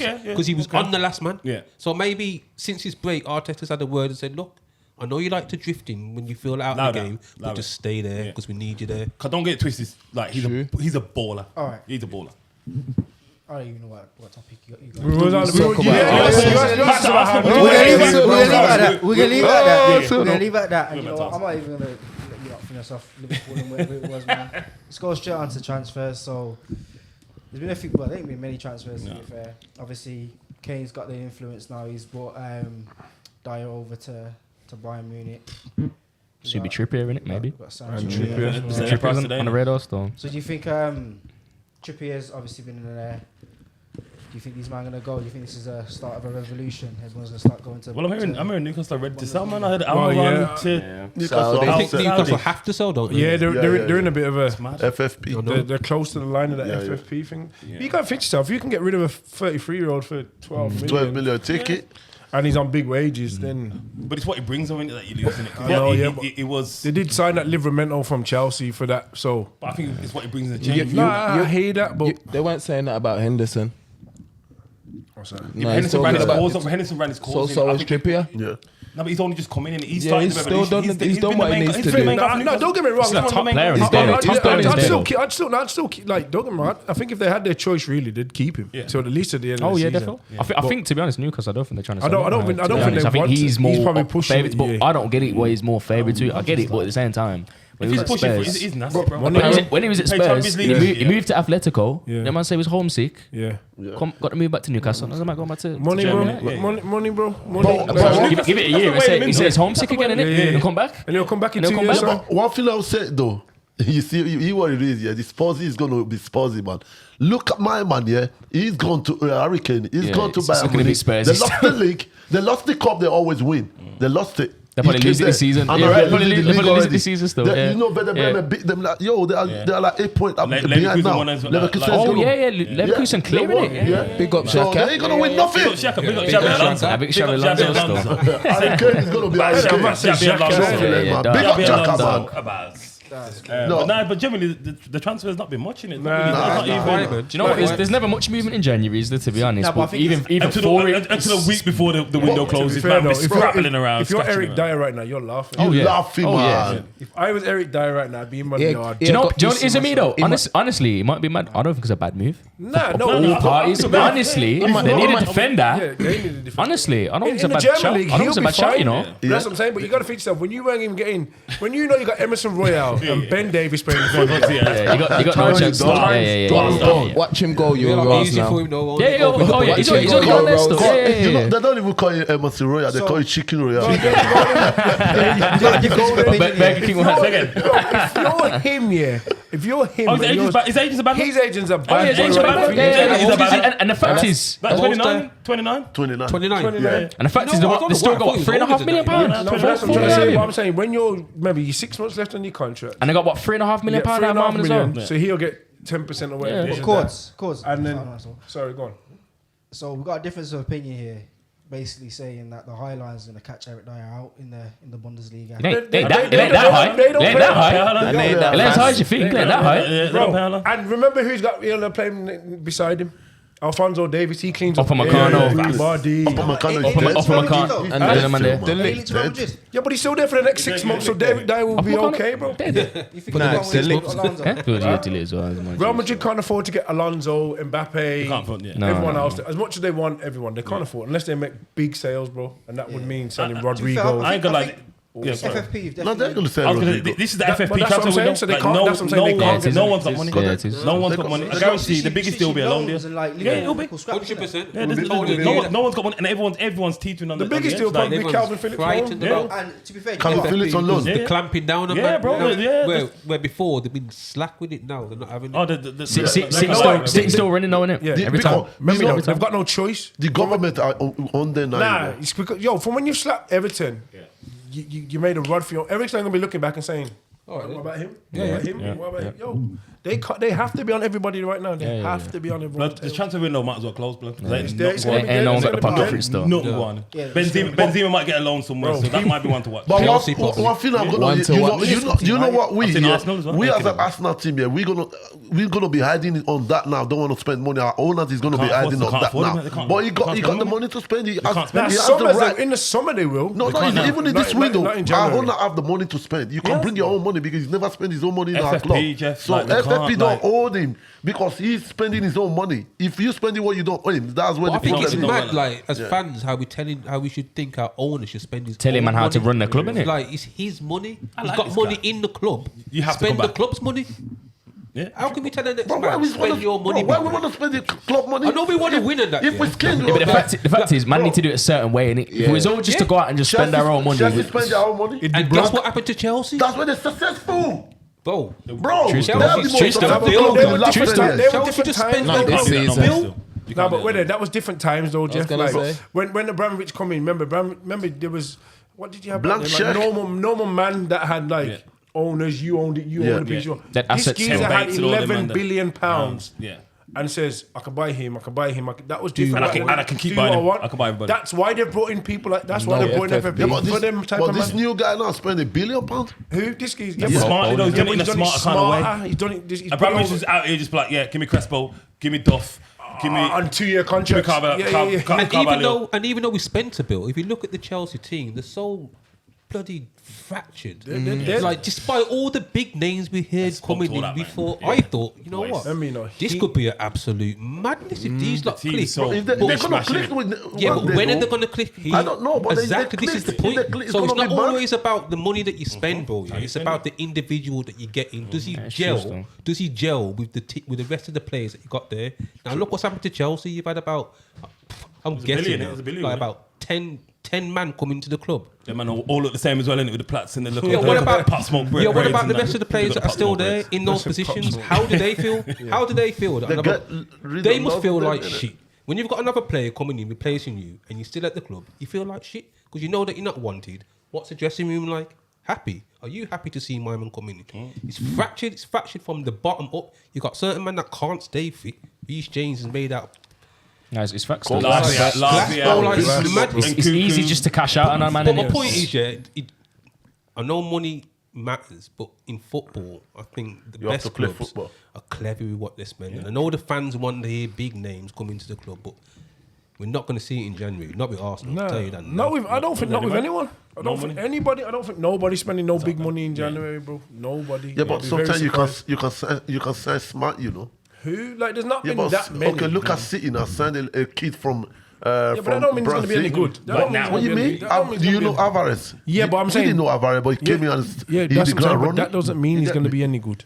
yeah. because he was on the last man. Yeah. So maybe since his break, Arteta's had a word and said, look, I know you like to drift in when you feel out of the game, but just stay there because we need you there. Cause don't get it twisted. Like he's a baller. All right. He's a baller. I don't even know what topic you got. We're gonna leave it at that. And you know what, I'm not even gonna let you lot finish off Liverpool and whatever it was, man. Let's go straight on to transfers. So there's been a few, well, I think been many transfers to be fair. Obviously, Kane's got the influence now. He's brought Dyer over to Bayern Munich. Should be Trippier in it, maybe. Trippier On the radar still. So do you think Trippier's obviously been in there? Do you think these men are going to go? Do you think this is a start of a revolution? Everyone's going to start going to... Well, I'm hearing Newcastle are ready to sell, man. I heard Almiron to... Newcastle. I think Newcastle have to sell, don't they? Yeah, they're in a bit of a... FFP. They're close to the line of that FFP thing. Yeah. You got to fix yourself. You can get rid of a 33-year-old for 12 million. 12 million ticket. And he's on big wages, then... But it's what he brings over into that you lose, isn't it? I know, It was... They did sign that Livramento from Chelsea for that, so... But I think it's what he brings in the change. I hate that, but... They weren't saying that about Henderson. What's that? No, Henderson ran his cause. Henderson ran his cause. So was Trippier. Yeah. No, but he's only just coming in. He's Yeah, starting he's the still revolution. done. He's done what he needs to do. No, don't get me wrong. He's a top player in his day. I'd still keep, like, don't get me wrong. I think if they had their choice, really, they'd keep him. Yeah. So at least at the end Oh of the yeah, season. definitely. I think to be honest, Newcastle, I don't think they're trying to. I don't think they I think want he's to. more He's probably pushing favourite, it, but yeah. I don't get it where he's more favourite to. I get it, but at the same time, when If he he's was at pushing for Spurs, he's nasty, bro. when he was at Play Spurs, Champions League. he moved to Atletico. Yeah. That man say he was homesick. Yeah. Got to move back to Newcastle. I was like, go back to Money, Germany. bro. Money, bro. Give it a year and say he's homesick again, innit? Yeah. He'll come back. And he'll come back in And 2 he'll years. come Yeah, back. but one thing I'll say though, you see what it is, yeah. The Spursy is going to be Spursy, man. Look at my man, yeah. He's gone to Hurricane. He's gone to it's looking a Bayern bit Munich. Spursy They lost the league. They lost the cup. They always win. They lost it. They probably lose it this season. And Yeah, they're they probably losing the lose league it already. this season still, They- yeah. You know, Werder Yeah. Bremen beat them. Like, yo, they're like 8 points up behind Leverkusen now. won as well, Leverkusen like- is Oh gonna- yeah, Leverkusen clearing it. Yeah. Big up So they Xhaka. ain't gonna win nothing. Big up Xabi Alonso. Big Xabi Alonso. Hurricane is gonna be Hurricane. Xabi Alonso. Yeah, Big up Xabi Xhaka, Alonso. man. But but generally the transfer has not been much in it. Nah. Do you know what? There's never much movement in January, is there? To be honest, No, but I but think even Until before it, a week before the window closes, To be fair man, though, we're scrapping around. if you're scratching Eric around. Dyer right now, you're laughing. Oh, You yeah. laughing, Oh, yeah. man. If I was Eric Dyer right now, I'd be in my Yeah, yard. do you know? Yeah, Is it me though? in my- Honestly, it might be mad. I don't think it's a bad move. Nah, No, no. All parties, but honestly, they need a defender. Yeah, they need a defender. Honestly, I don't think it's a In the bad German shot. I league, don't think he'll it's a be bad shot, you fine. know. That's what I'm saying. But you got to fix yourself. When you weren't even getting, when you know you got Emerson Royale and Ben Davies playing in front of you. Yeah, you got no chance. Yeah. Watch him go, you're Ross Easy for now. him, though. Yeah, oh yeah, he's on there still. You know, Yeah. they don't even call it Emerson Royal. They call it Chicken Royal. Burger King will have second. If you're him, yeah. If you're him, Oh, and his agent's a bad his agent's a Oh, bad yeah, boy he's right bad. now. Yeah, and the fact is, Like 29? 29. 29. Yeah. and the fact is, You know what? I they still don't know got why. £3.5 million. No, but that's what I'm trying to say. Yeah. What I'm saying, when you're maybe you're 6 months left on your contract, And they got what £3.5 million you get out of Marmon as well. so he'll get 10% away. Yeah. this Of and course. that. And then, So sorry, go on. we've got a difference of opinion here, basically saying that the High Lions are going to catch Eric Dyer out in the Bundesliga. It ain't that high. They don't It ain't play that high. And they ain't that It ain't as high fast. as you think. It ain't that high. Bro, and remember who's got playing beside him? Alphonso Davies. He cleans up. Upamecano. Everybody. Upamecano. And And then man there. the lick. Yeah, but he's still there for the next 6 months, so David Dyer will be Upamecano. okay, bro. Dead. You think Nah, they're it's going the to Alonso? Yeah, good, yeah, delay as well. Real Madrid can't afford to get Alonso, Mbappe, Can't afford, yeah. No, everyone no, else. As much as they want everyone, they can't afford unless they make big sales, bro. And that would mean selling To be fair, Rodrigo. I ain't gonna lie. Yeah, sorry. FFP, you've No, they're definitely... going to say I was gonna, Rodrigo. this is the That- FFP but that's what I'm transfer saying, window. so they Like, can't- that's what I'm saying, they can't- no one's got money. Yeah, it is. No one's got money. I guarantee the biggest deal will be a loan deal. And like, Yeah, it'll be. Liverpool scrapped it. 100%. Yeah, no one's got money, and everyone's teetering on The biggest edge. deal Like, probably be Calvin Phillips. frightened bro. about And to be fair, Calvin Phillips on loan. Yeah. the clamping down on Yeah, man. bro, You know, yeah. Where before they've been slack with it, now they're not having it. Oh, the City still running now, innit? Yeah, Every because- time. Remember, You know, they've got no choice. The government are on there now. Nah, you know. it's because from when you slap Everton, you made a rod for your. Everton's gonna be looking back and saying, "What about him? What about him? What about him?" Yo, they have to be on everybody right now. They have to be on everyone. The transfer window might as well close, blood. It's there, it's gonna be Ain't there, no one it's got the gonna be pocket there. for it still. Nothing go on. Yeah, Benzema might get a loan somewhere, so that might be one to watch. But Chelsea one possibly. thing I'm One gonna, to you watch. know what we I've seen yeah, Arsenal as well. we Yeah, as an Arsenal team, yeah, we're gonna be hiding on that now. Don't want to spend money. Our owners is gonna be Can't afford- hiding they on can't that afford it, now. they can't- But he they got can't the spend money to spend. He can't has spend Nah, the summers, right. in the summer they will. No, They can't now. even in this Not window, in our January. owner have the money to spend. You can bring your own money money because he's never spent his own money in our FFP, club. Jeff, So like, they FFP can't, don't like- own him because he's spending his own money. If you spending what you don't own him, that's where I the think problem it's is. mad, like as fans, how we should think our owner should spend his. Tell him own man how to money. run the club, innit? Like it's his money. I He's like got this money guy. in the club. You have to spend come the back. club's money. Yeah. How can we tell the next Bro, why man we spend wanna- your money? bro, why we bro? want to spend the club money? I know we want to win in that. If yeah. we skin, Yeah, but the fact is, man, need to do it a certain way, innit? If it was all just to go out and just spend our own money, Chelsea spend their own money. And guess what happened to Chelsea? That's why they're successful. Bro, Bro, True they're story. the True most story. successful They club were in the last different 10 times. years. They were Chelsea different just times. spent Not their this money. season. Bill, No, but wait, that was different times though, Jeff. gonna Like, say. when Abramovich come in, remember there was what did you have? Blank back check. then? Like normal man that had like owners. You owned it. You Yeah. owned the picture. That This assets geezer held. had Banks and all them 11 man billion pounds. Yeah. And says, I can buy him. That was different. And I can keep Do buying what I him. want. I can buy everybody. That's why they brought in people like. That's why they brought in FFP. Yeah, but for them type of this man. new guy now spend £1 billion. Who this geezer? Yeah, smartly though, he's done it in a smarter kind of way. He's done it. He's Abramovich is out here just like, yeah, give me Crespo, give me Duff, give me on 2-year contracts. Carvalho. and even though we spent a bill, if you look at the Chelsea team, they're so bloody fractured. they're- Like despite all the big names we heard Let's coming talk in that, man. before, Yeah. I thought, you know Boys. what, I mean, this could be an absolute madness if these lot team's click. so- If they're But going to smashing click it. with Yeah, one but day, when are though. they going to click? I don't know, but they exactly, this is the click. point. If they click, So it's it's gonna not be bad. always about the money that you spend, bro. Yeah? It's about the individual that you get in. Does he it's true gel? still. Does he gel with the rest of the players that you got there? Now look what's happened to Chelsea. You've had about, I'm guessing, billion, it's a billion, like yeah. about 10 man coming to the club. Them man all look the same as well, innit? With the plats and the look. Yeah, what about pot smoke? yeah, what braids about and the that? rest of the players that are still there in those positions? How do they feel? How do they feel? They get rid They of must love feel of them, like innit? shit. When you've got another player coming in replacing you and you're still at the club, you feel like shit because you know that you're not wanted. What's the dressing room like? Happy? Are you happy to see my man come in? It's fractured. It's fractured from the bottom up. You got certain men that can't stay fit. Reece James is made out. No, it's facts. Cool. though. Last year, It's easy just to cash out on that man. But my innit? point is, yeah, I know money matters, but in football, I think the You have best to play clubs football. are clever with what they're spending. I know the fans want to hear big names come into the club, but we're not going to see it in January. Not with Arsenal. I'll tell you that. Not with. I don't think not with anyone. I No don't think money? anybody. I don't think nobody's spending no big money in January, bro. Nobody. Yeah, but I'd be very sometimes surprised. you can sign smart, you know. Who like? There's not Yeah, been but that many. okay, look at City now. Signed a kid from. Yeah, but that don't mean it's going to be any good. That don't mean it's What gonna you be any- mean? that don't mean it's Do you gonna know be- Alvarez? Yeah, but I'm saying- he didn't know Alvarez, but he came in and Yeah, hit that's the what I'm saying. ground But running. that doesn't mean he's You going to get be any good.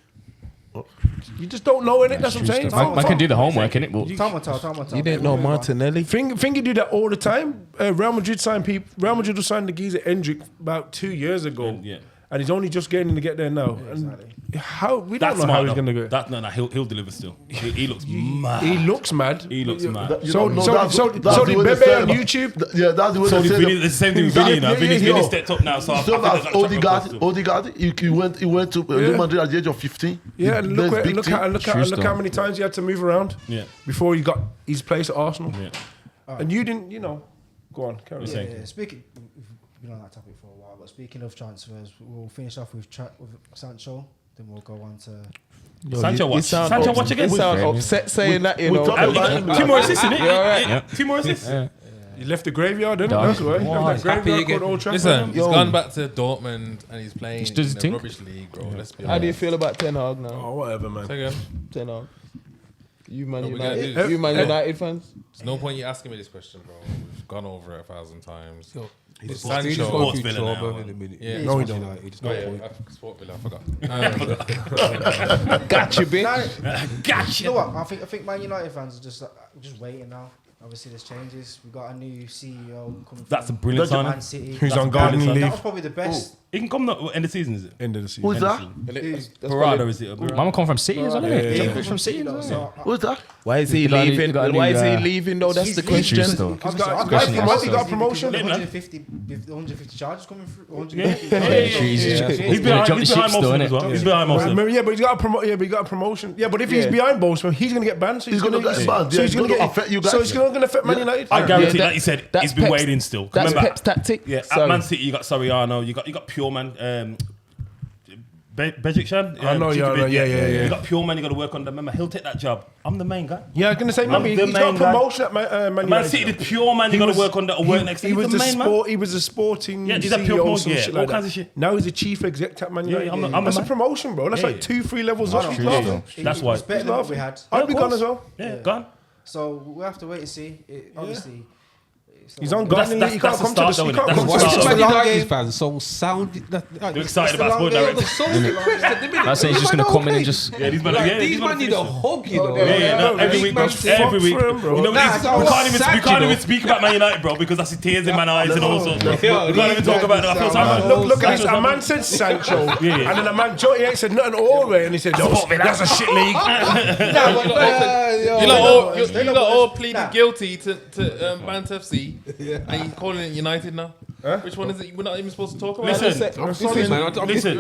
You just don't know, innit? That's what I'm saying. Man can do the homework, innit? But Talk. You didn't know Martinelli. Finger do that all the time. Real Madrid signed people. Real Madrid was signed the geezer Endrick about 2 years ago. Yeah. And he's only just getting to get there now. And how we don't That's know how smart. he's going to go. That no, he'll deliver still. He looks mad. He looks mad. He looks mad. You So don't know, so that's so what- that's so the the way they Bebe say on about- YouTube. Yeah, that's the way So they the say. Vinny, it's the same thing with Vinny, you know. Vinny stepped up now, so I So think that's there's a track record still. Odegaard. He went to Real Madrid at the age of 15. Yeah, He and plays look big team. look how many times he had to move around Yeah. before he got his place at Arsenal. Yeah. And you didn't, go on, carry on. You're saying? Yeah, speaking, we've been on that topic for a while, but speaking of transfers, we'll finish off with Sancho, then we'll go on to. Sancho watch. Sancho watch again. You sound upset saying that, you know. talk about Two more assists, innit? You alright? Two more assists. He left the graveyard, didn't Done. he? That's why. He left that Happy graveyard again. called Old Trafford. Listen, he's Yo. gone back to Dortmund and he's playing Just does his in a thing. rubbish league, bro. Let's be How do you honest. feel about Ten Hag now? Oh, whatever, man. Say again. Ten Hag. You Man What we gonna United. do? You Man United fans. There's no point you asking me this question, bro. We've gone over it 1,000 times. He's Sancho. Sports Villa now. in a minute. Yeah. No, he don't. It's Oh, not yeah, point. I Sport Villa, I forgot. Gotcha, bitch. You know what? I think Man United fans are just waiting now. Obviously, there's changes. We've got a new CEO coming. That's a from brilliant signing. Man City. Who's That's on a gardening brilliant leave? That was probably the best. He can come the end of season, is it? End of the season. Who's that? Parada, is it? Mama come from City, isn't it? Yeah. He's from City, isn't it? So, Who's that? Why is he You got a new- leaving? you got a new, Why is he leaving though? That's he's the leaving question. because though. I've got got promoted, he got a promotion. The Yeah, man. 150 charges coming through. 150. He's behind Jump the most ship of still, them as innit? well. He's behind most of them. Yeah, but he's got a Yeah, but he got a promotion. Yeah, but if he's Yeah. behind Boltzmann, he's going to get banned. So He's gonna get banned. So Yeah, he's going to gonna affect you guys. So it's going to affect Man United. I guarantee, Yeah, like you said, that's he's been Pep's- waiting still. That's Remember, Pep's tactic. yeah, at Sorry. Man City, you got Soriano, you got Pure Man. Bejikshan? I know, yeah. You got Pure Man, you got to work on that. Remember, he'll take that job. I'm the main guy. Yeah, I was going to say, I'm maybe the he's got a main guy. promotion at Man Man United. City, the Pure Man, you got to work on that or work next to He was the main man. He was a sporting he's a CEO pure or promotion, some yeah, shit all like kinds that. of shit. Now he's a chief exec at Man United. I'm the That's a man. promotion, bro. That's Yeah, like 2-3 levels up. That's why. It's better than what we had. I'd be gone as well. Yeah, gone. So we'll have to wait and see. Obviously, He's on That's- gardening that's- leave. He can't that's come the to the. start, He though, can't innit? come to That's the. the Man long United game. fans so sound. You're excited about sport They're direct. so depressed at the minute. I say he's just going to come in and just. Yeah, these men These man need a hug, you know. every week, bro. Every week. for him, bro. You know, Nah, we it's we can't even speak about Man United, bro, because that's the tears in my eyes and all sorts. Bro. We can't even talk about it. I feel sorry. Look at this. A man said Sancho, and then a man Joe ain't said nothing all the way, and he said, "No, that's a shit league." You lot all pleaded guilty to Banter FC, and you're calling it United now. Which one is it? We're not even supposed to talk about. I'm sorry, man. Listen,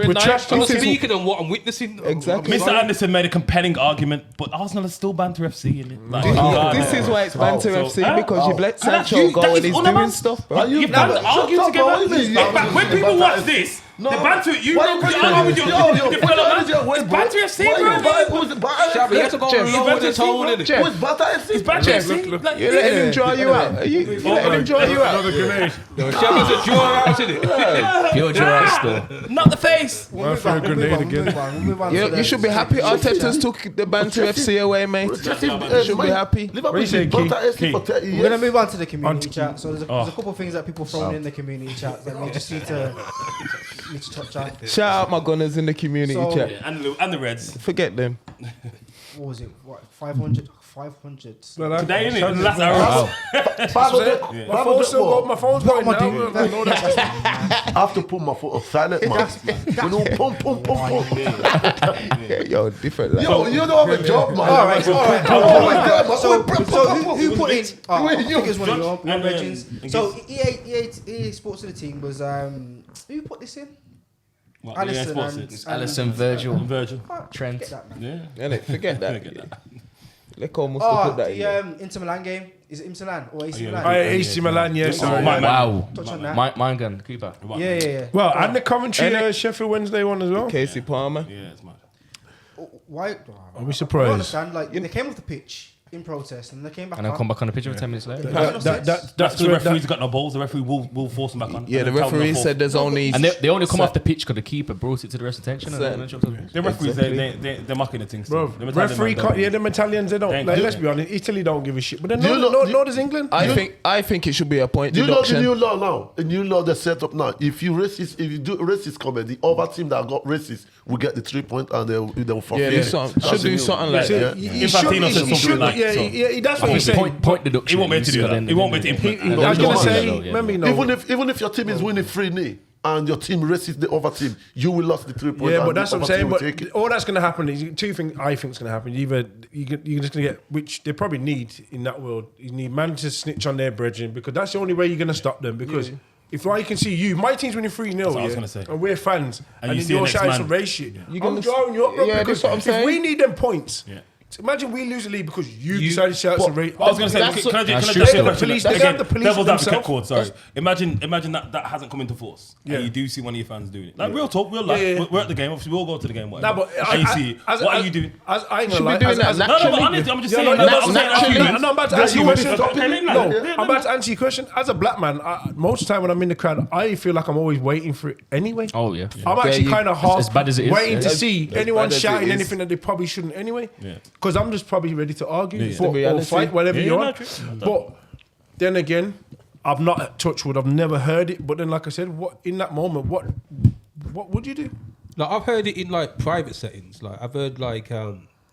I'm speaking on what I'm witnessing. Exactly. Mr. Anderson made a compelling argument, but Arsenal is still Banter FC, isn't it? Like, This is why it's Banter FC, because you've let Sancho go and he's doing stuff. You can't argue together. When people watch this, the banter, you argue with your fellow man. It's Banter FC, bro. Shabby, you have to go lower the tone in it. Who's Banter FC? It's Banter FC. You're letting him draw you out. You letting him draw you out. Another grenade. Shabby's a draw out in it. Pure Gerard still. Not the face. One for a grenade again. You should be happy Arteta's took the Banter FC away, mate. You should be happy. Liverpool is Banter FC for 30 We're gonna years. move on to the community chat. So there's a couple of things that people thrown in the community chat that we just need to touch on. Shout out my gunners in the community So- chat. And the Reds. Forget them. What was it? What 500? 500. Today, innit? The last hour. My phone's still got my phone's going my now. dude. I know that. I have to put my foot on silent, man. You know, pum, pum, pum, pum. Yo, different. Like. Yo, you don't have a job, man. All right. So who put in? Wait, I you- think it was one of your and, legends. So EA Sports of the team was who put this in? Alisson and Alisson, Virgil, Virgil. Trent. Get that, man. Yeah. Innit? Forget that. Get that. Leko must have put that in. The Inter Milan game. Is it Inter Milan or AC yeah. Milan? AC Milan, yes. Sorry. Wow. Touch on that. Mine gun, Cooper. Yeah. Well, and the Coventry Sheffield Wednesday one as well. Casey Palmer. Yeah, it's mad. Why? Are we I don't surprised? understand. Like they came off the pitch in protest and they came back. And then on. come back on the pitch 10 minutes later. That's the referee's got no balls. The referee will force him back on. Yeah, And the then tell them referee no said there's only. And they only come off the pitch because the keeper brought it to the rest attention. The referees, they're mocking the things. Bro, referee can't. Yeah, them Italians, they don't. Like, let's be honest, Italy don't give a shit. But then no, does England. I think it should be a point Do you know the deduction. new law now? The new law that's set up now. If you do racist comment, the other team that got racist will get the 3 point and they'll forfeit. Yeah, should do something like that. Infantino said something like Yeah, that's what I'm saying. Point deduction. He won't be able to do that. He won't be able to implement. I was gonna No, say, no, yeah. remember, you know. Even if your team is winning 3-0 and your team races the other team, you will lose the 3 points. Yeah, and but that's the what I'm other team saying. will But take it. all that's going to happen is two things. I think is going to happen. Either you're just going to get, which they probably need in that world. You need man to snitch on their brethren because that's the only way you're going to stop them. Because if I can see you, my team's winning 3-0, what I was gonna say. and we're fans, And and you then see you're the next shouting man. some race shit. You're I'm gonna drawing you up, bro. Yeah, because that's what I'm if saying. we need them points. Yeah. Imagine we lose the league because you decided to shout some race. I was going to say, That's can I They just have say a the question? police- they Again, have the police devil's advocate themselves. court, sorry. Imagine that hasn't come into force. Yeah. And you do see one of your fans doing it. Like, real talk, real life. We're at the game. Obviously, we all go to the game. Nah, Whatever. but And you see, what are you doing? I ain't Should gonna be lie. doing that No, naturally. but honestly, I'm just Yeah, saying. no, I'm saying naturally. arguments. No, I'm about to answer your question. No, I'm about to answer your question. As a black man, most of the time when I'm in the crowd, I feel like I'm always waiting for it anyway. Oh, yeah. I'm actually kind of half As bad as it is, waiting yeah. to see anyone bad as it shouting is. anything that they probably shouldn't anyway. Yeah. Because I'm just probably ready to argue Yeah. or reality. fight, whatever Yeah, you no, want. true. But then again, I've not at Touchwood. I've never heard it. But then, like I said, what in that moment, what would you do? Like I've heard it in like private settings. Like I've heard like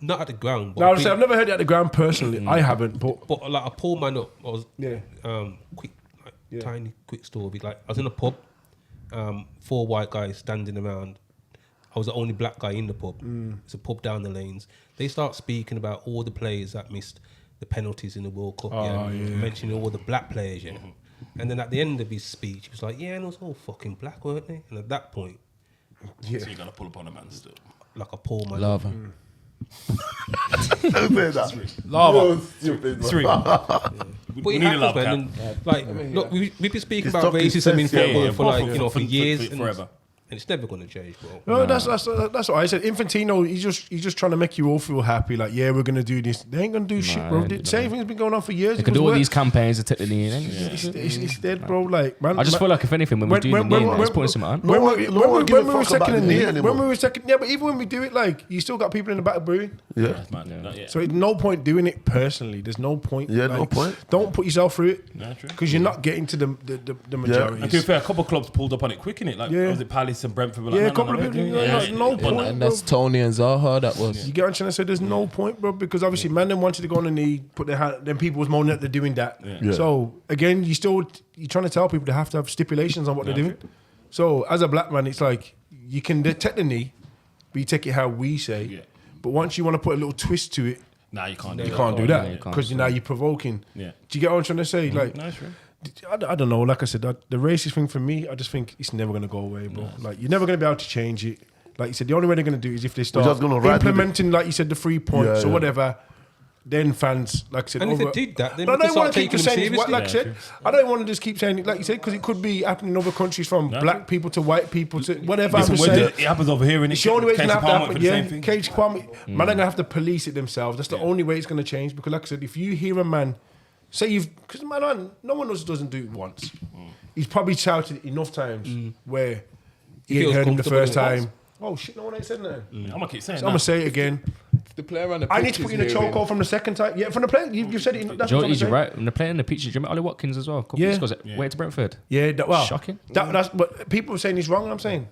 not at the ground, but Now, I've never heard it at the ground personally. I haven't. But like a poor man up. I was yeah, quick, like, tiny, quick story. Like I was in a pub, 4 white guys standing around. I was the only black guy in the pub. It's a pub down the lanes. They start speaking about all the players that missed the penalties in the World Cup. Mentioning all the black players. Yeah, and then at the end of his speech, he was like, "Yeah, and it was all fucking black, weren't they?" And at that point, So you got to pull up on a man still. like a poor man. Lava. Don't say that. Lava. You're stupid, man. 3. But We it need a happens, love man. cap. And, like, look, we've been speaking It's about tough to racism in sense, yeah, football yeah. for like, you know, for years. and Forever. And it's never going to change, bro. No, that's what I said. Infantino, he's just trying to make you all feel happy. Like, yeah, we're gonna do this. They ain't gonna do shit, bro. The same thing's been going on for years. They can do all these campaigns to take the knee. It's dead, bro. Like, man, I just feel like if anything, when we do the knee, it's putting some on. When we were second the knee, when we were second, yeah, but even when we do it, like, you still got people in the back booing. Yeah. So there's no point doing it personally. There's no point. Yeah, no point. Don't put yourself through it because you're not getting to the majority. And to be fair, a couple of clubs pulled up on it quick, innit? Like, was it Palace and Brentford? Were like, couple of people. No point. And that's Tony and Zaha. That was. You get what I'm trying to say? There's no point, bro, because obviously, man, them wanted to go on the knee, put their hand. Then people was moaning that they're doing that. Yeah. So again, you're trying to tell people they have to have stipulations on what they're doing. So as a black man, it's like you can take the knee, but you take it how we say. Yeah. But once you want to put a little twist to it, nah, you can't. You can't do that because now you're provoking. Yeah. Do you get what I'm trying to say? Like, I don't know. Like I said, the racist thing for me, I just think it's never gonna go away, bro. Like, you're never gonna be able to change it. Like you said, the only way they're gonna do it is if they start implementing, like you said, the 3 points or whatever. Then fans, like I said, and if they did that, then but we can start keep taking them saying seriously. like I said, I don't want to just keep saying it, like you said, because it could be happening in other countries, from black people to white people to whatever. It happens over here, and it's the only way it's gonna have to happen. Yeah, Cage Palmer, man, they're gonna have to police it themselves. That's the only way it's gonna change. Because, like I said, if you hear a man say because man, no one else doesn't do it once. He's probably shouted enough times where he ain't heard him the first time. Oh shit! No one ain't said that. I'm gonna keep saying. So I'm gonna say it again. The player on the pitch, I need to put you in a chokehold from the second time. Yeah, from the player. You've said it. That's Joe, you're right. When the player in the pitch, Jimmy Ollie Watkins as well. Wait to Brentford. Yeah, well, shocking. That's but people are saying he's wrong. And I'm saying.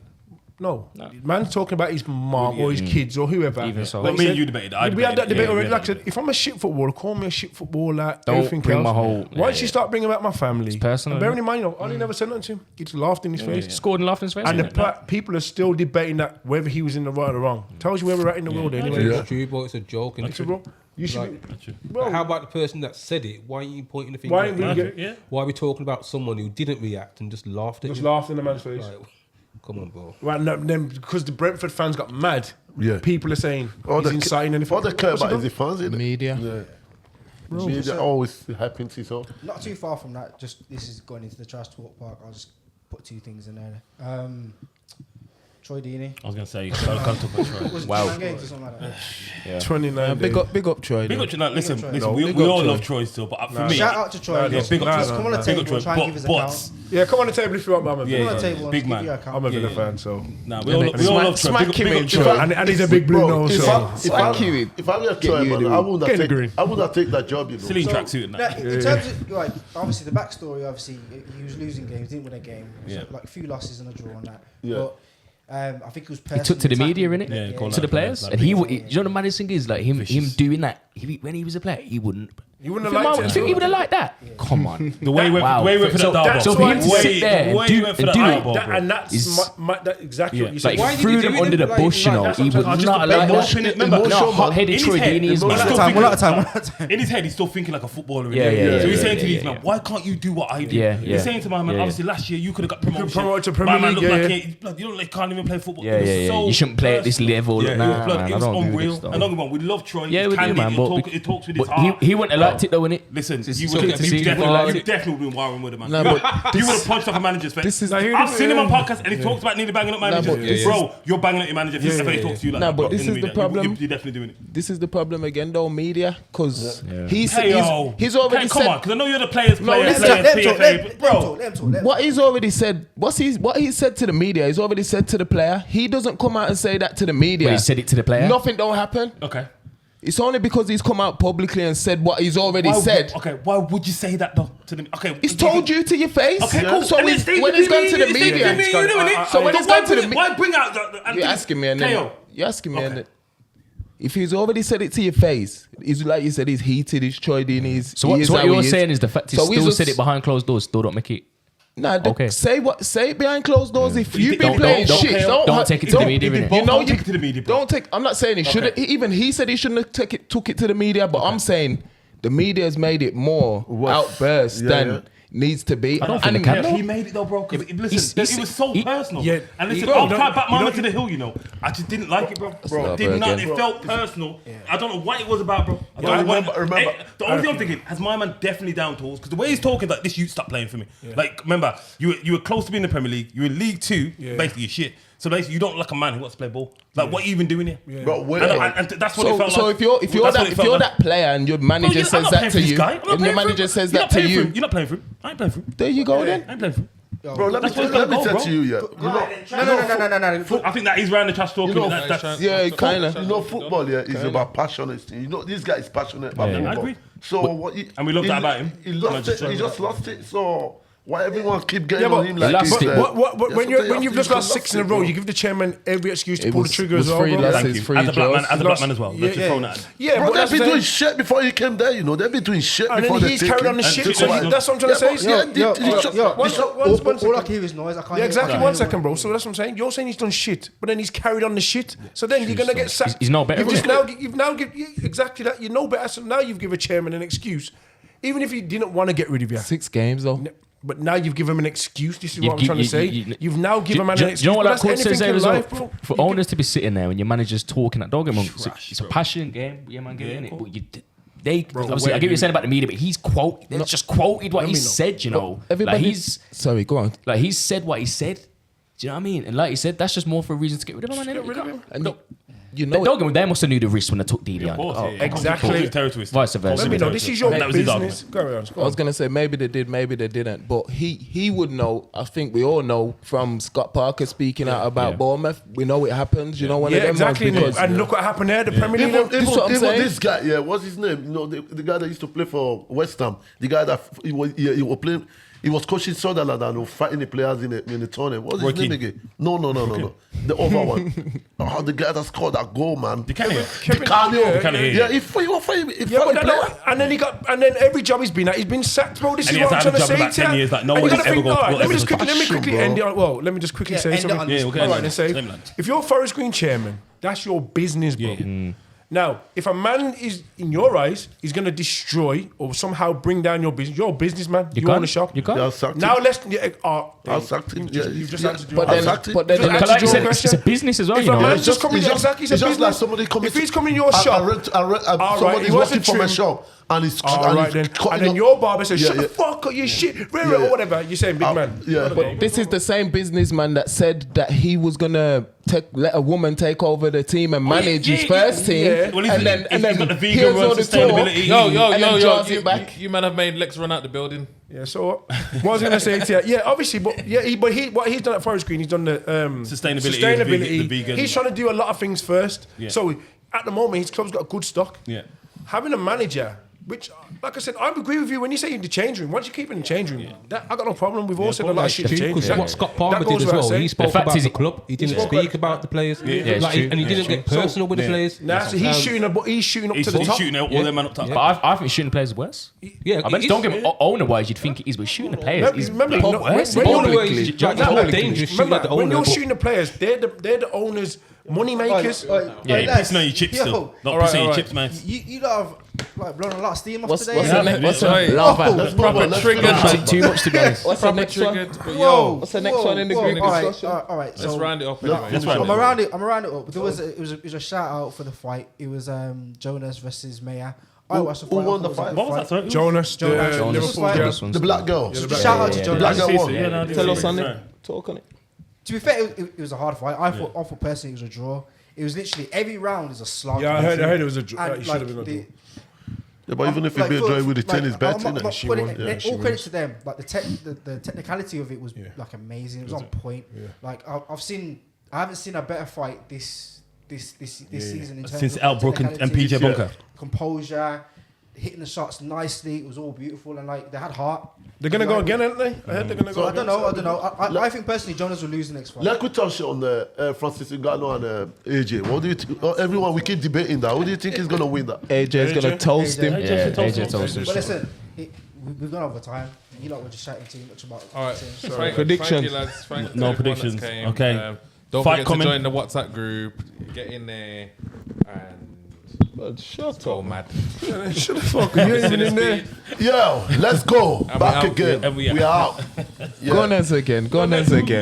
No. Man's talking about his mom or his kids or whoever. Even so. Like me and you debated. We had that debate already. Like I said, if I'm a shit footballer, call me a shit footballer. Don't bring my whole... Once you start bringing back my family... It's personal. And bearing in mind, Ollie never said nothing to him. He just laughed in his face. Scored and laughed in his face. And people are still debating that whether he was in the right or the wrong. Tells you where we're at in the world anyway. It's true, but it's a joke. You should how about the person that said it? Why are you pointing the finger? Why are we talking about someone who didn't react and just laughed at him? Just laughed in the man's face. Come on, bro. Right, no, then because the Brentford fans got mad, people are saying he's inciting anything. All they care about is the fans, isn't it? Media. Yeah. Media always happens, so. Not too far from that, just this is going into the trash talk park. I'll just put two things in there. Troy Deeney. I was going to say, can't talk about Troy. Wow. Games or something like that. Yeah. 29 big up Troy. Big up Troy. Listen, we all love Troy still, but for me... Shout out to Troy. Big up Troy. Come on the table and try and give his account. Yeah, come on the table if you want, Mama. Come on the table big man. I'm a Villa fan, so... Nah, we all love Troy. Big up Troy. And he's a big blue nose, so... If I get Troy, man, I wouldn't take that job, you know. Silly tracksuit and that. In terms of, like, obviously the backstory, obviously, he was losing games, didn't win a game. Yeah. Like a few losses and a draw on that. Yeah. But I think it was personally... He took to the media, innit? Yeah, to the players. And you know the maddest thing is, like, him doing that, when he was a player, he wouldn't have liked it. He would have liked that. Yeah. Come on. The way we went for that Darbo. So for him to sit there and do it, and that's exactly what you said. Like, he threw them under the bush, you know. He would not like that. No, hot-headed Troy Deeney is one at a time. In his head, he's still thinking like a footballer. Yeah. So he's saying to these man, why can't you do what I do? He's saying to my man, obviously last year you could have got promoted to Premier League. You can't even play football. You shouldn't play at this level. It was unreal. And don't get me wrong, we love Troy. Yeah, we do, man. He talks with his heart. He wouldn't have liked it though, innit? Listen, you definitely been wiring with him, man. You would have punched off a manager's face. I've seen him on podcasts and he talks about nearly banging up managers. Bro, you're banging up your manager. If he talks to you like that. But this is the problem. You're definitely doing it. This is the problem again, though, media, because he's said. already Come on, because I know you're the players. Bro, what he's already said, what he said to the media, he's already said to the player. He doesn't come out and say that to the media. But he said it to the player. Nothing don't happen. Okay. It's only because he's come out publicly and said what he's already said. Okay, why would you say that though to them? Okay, he's told you to your face. Okay, cool. So when he's gone to the media, so when he's gone to the media, why bring out the? You're asking me, and then you're asking me, and if he's already said it to your face, he's like you said, he's heated, he's Troy Deeney. So what you're saying is the fact he still said it behind closed doors, still don't make it. Nah, say it behind closed doors. If you've been playing shit, don't take it to the media. Don't take it to the media. Don't take. I'm not saying he shouldn't. Even he said he shouldn't have took it to the media. But I'm saying the media has made it more outburst than needs to be. I don't think he made it though, bro. Because listen, it was so personal. And listen, I'll try back Mama to the hill. You know, I just didn't like it, bro. It felt personal. I don't know what it was about, bro. Remember. The only thing I'm thinking, has my man definitely down tools? Because the way he's talking, like this, you stop playing for me. Like, remember, you were close to being in the Premier League. You were in League 2, basically your shit. So basically, you don't like a man who wants to play ball. Like, what are you even doing here? Yeah. Bro, and that's what it felt so like. if you're that player and your manager says that to you, and your manager says that to you, you're not playing for him. I ain't playing for him. There you go then. I ain't playing for him. Bro, let me tell you, yeah. No. I think that he's round the trash talking. Yeah, kind of. You know, football, yeah, is about passionate. You know, this guy is passionate about football. I agree. So and we loved that about him. He just lost it. So why everyone keep getting Yeah, on him like but this? when you've just lost 6 in a row, you give the chairman every excuse to pull the trigger as well. Thank you. As a black man as well. Let's just throw that. Yeah, Bro, but they've been doing shit before he came there, you know. They've been doing shit and before then they he's take carried him. on the shit. So that's what I'm trying to say. All I Exactly. 1 second, bro. So that's what I'm saying. You're saying he's done shit, but then he's carried on the shit. So then you're gonna get sacked. He's no better. You've now give exactly that. You know better. So now you've given a chairman an excuse, even if he didn't want to get rid of you. 6 games though. But now you've given him an excuse. This is what I'm trying to say. You've now given him an excuse. Do you know what that quote quote says there as well? bro. For owners to be sitting there and your manager's talking at dog, it's a passionate game. Yeah, man, get in it. But obviously, I get what you're saying about the media, but he's just quoted what he said. You know, Sorry, go on. Like he's said what he said. Do you know what I mean? And like he said, that's just more for a reason to get rid of him. Get rid of him. And you know, they must have knew the risk when they took Deeney on. Exactly. Vice versa. Let me know. This is your business. Go on. I was gonna say maybe they did, maybe they didn't, but he would know. I think we all know from Scott Parker speaking out about Bournemouth. We know it happens. You know, one of them exactly. because, And look what happened there. The Premier League. Even this guy, yeah, what's his name? You know, the guy that used to play for West Ham, the guy that he was playing. He was coaching Sunderland and was fighting the players in the tournament. What's his name again? No. The other one. Oh, the guy that scored that goal, man. The Canio. Yeah, if he was fighting, and then every job he's been at, he's been sacked, bro. This is what I'm trying to say to you. Like, no one has ever got. Let me just quickly end it on. Well, let me just quickly say something. All right, then say, if you're Forest Green chairman, that's your business, bro. Now, if a man is, in your eyes, is going to destroy or somehow bring down your business, you're a businessman, you own a shop. You can't. Now let's... I'll sack him. You've just answered your question. But then like you said, it's a business as well, you know. It's just like somebody coming. If he's coming in your shop... Somebody's working from a shop and he's... And then your barber says, shut the fuck up, you shit, or whatever. You're saying, big man. Yeah. But this is the same businessman that said that he was going to let a woman take over the team and manage his first team. Well, and then got the vegan run, sustainability. Yo, you man have made Lex run out the building. Yeah, so what was I going to say to you? Yeah, obviously, what he's done at Forest Green, he's done the sustainability. The vegan. He's trying to do a lot of things first. Yeah. So at the moment, his club's got a good stock. Yeah. Having a manager, which, like I said, I agree with you when you say in the change room. Once you keep it in the change room, I got no problem. We've all said a lot of shit in the change room. What Scott Palmer did as well, he spoke about the club. He didn't speak about the players. And he didn't get personal with the players. Nah, so he's shooting up to the top. He's shooting all them man up top. But I think shooting the players is worse. Yeah, I bet don't give him owner-wise, you'd think it is, but shooting the players is remember, worse. When you're shooting the players, they're the owners, money makers. Yeah, you're pissing on your chips still. Not pissing on your chips, man. You lot have blown a lot of steam off today. What's Too much to go. What's the next one? What's the next one in the group discussion? All right. Let's round it up. I'm around it up. There was it was a shout out for the fight. It was Jonas versus Maya. I watched the fight. Who won the fight? What was that, sorry? Jonas, Liverpool girl. The black girl. Shout out to Jonas. Black girl won. Tell us on it. Talk on it. To be fair, it was a hard fight. I thought personally it was a draw. It was literally every round is a slog. Yeah, I heard it was a draw. It should have been a draw. Yeah, but even if it be a draw with the tennis bet, all credit to them. Like the technicality of it was like amazing. It was on point. Like I haven't seen a better fight this season in terms since of Outburst and PJ Bunker. Composure, hitting the shots nicely. It was all beautiful and like they had heart. They're gonna go again, aren't they? I heard they're gonna go. I don't know. I think personally, Jonas will lose the next fight. Like we touched on Francis Ngannou and AJ. What do you everyone we keep debating that. Who do you think is gonna win that? AJ is gonna toast him. AJ toast him. But listen, we've gone over time. You lot were just chatting too much about. All right, predictions. No predictions. Okay. Don't Fight forget to join the WhatsApp group. Get in there and shut go mad. Shut the fuck up. You ain't even in there. Yo, let's go. Back again. And we are out. Gunners again.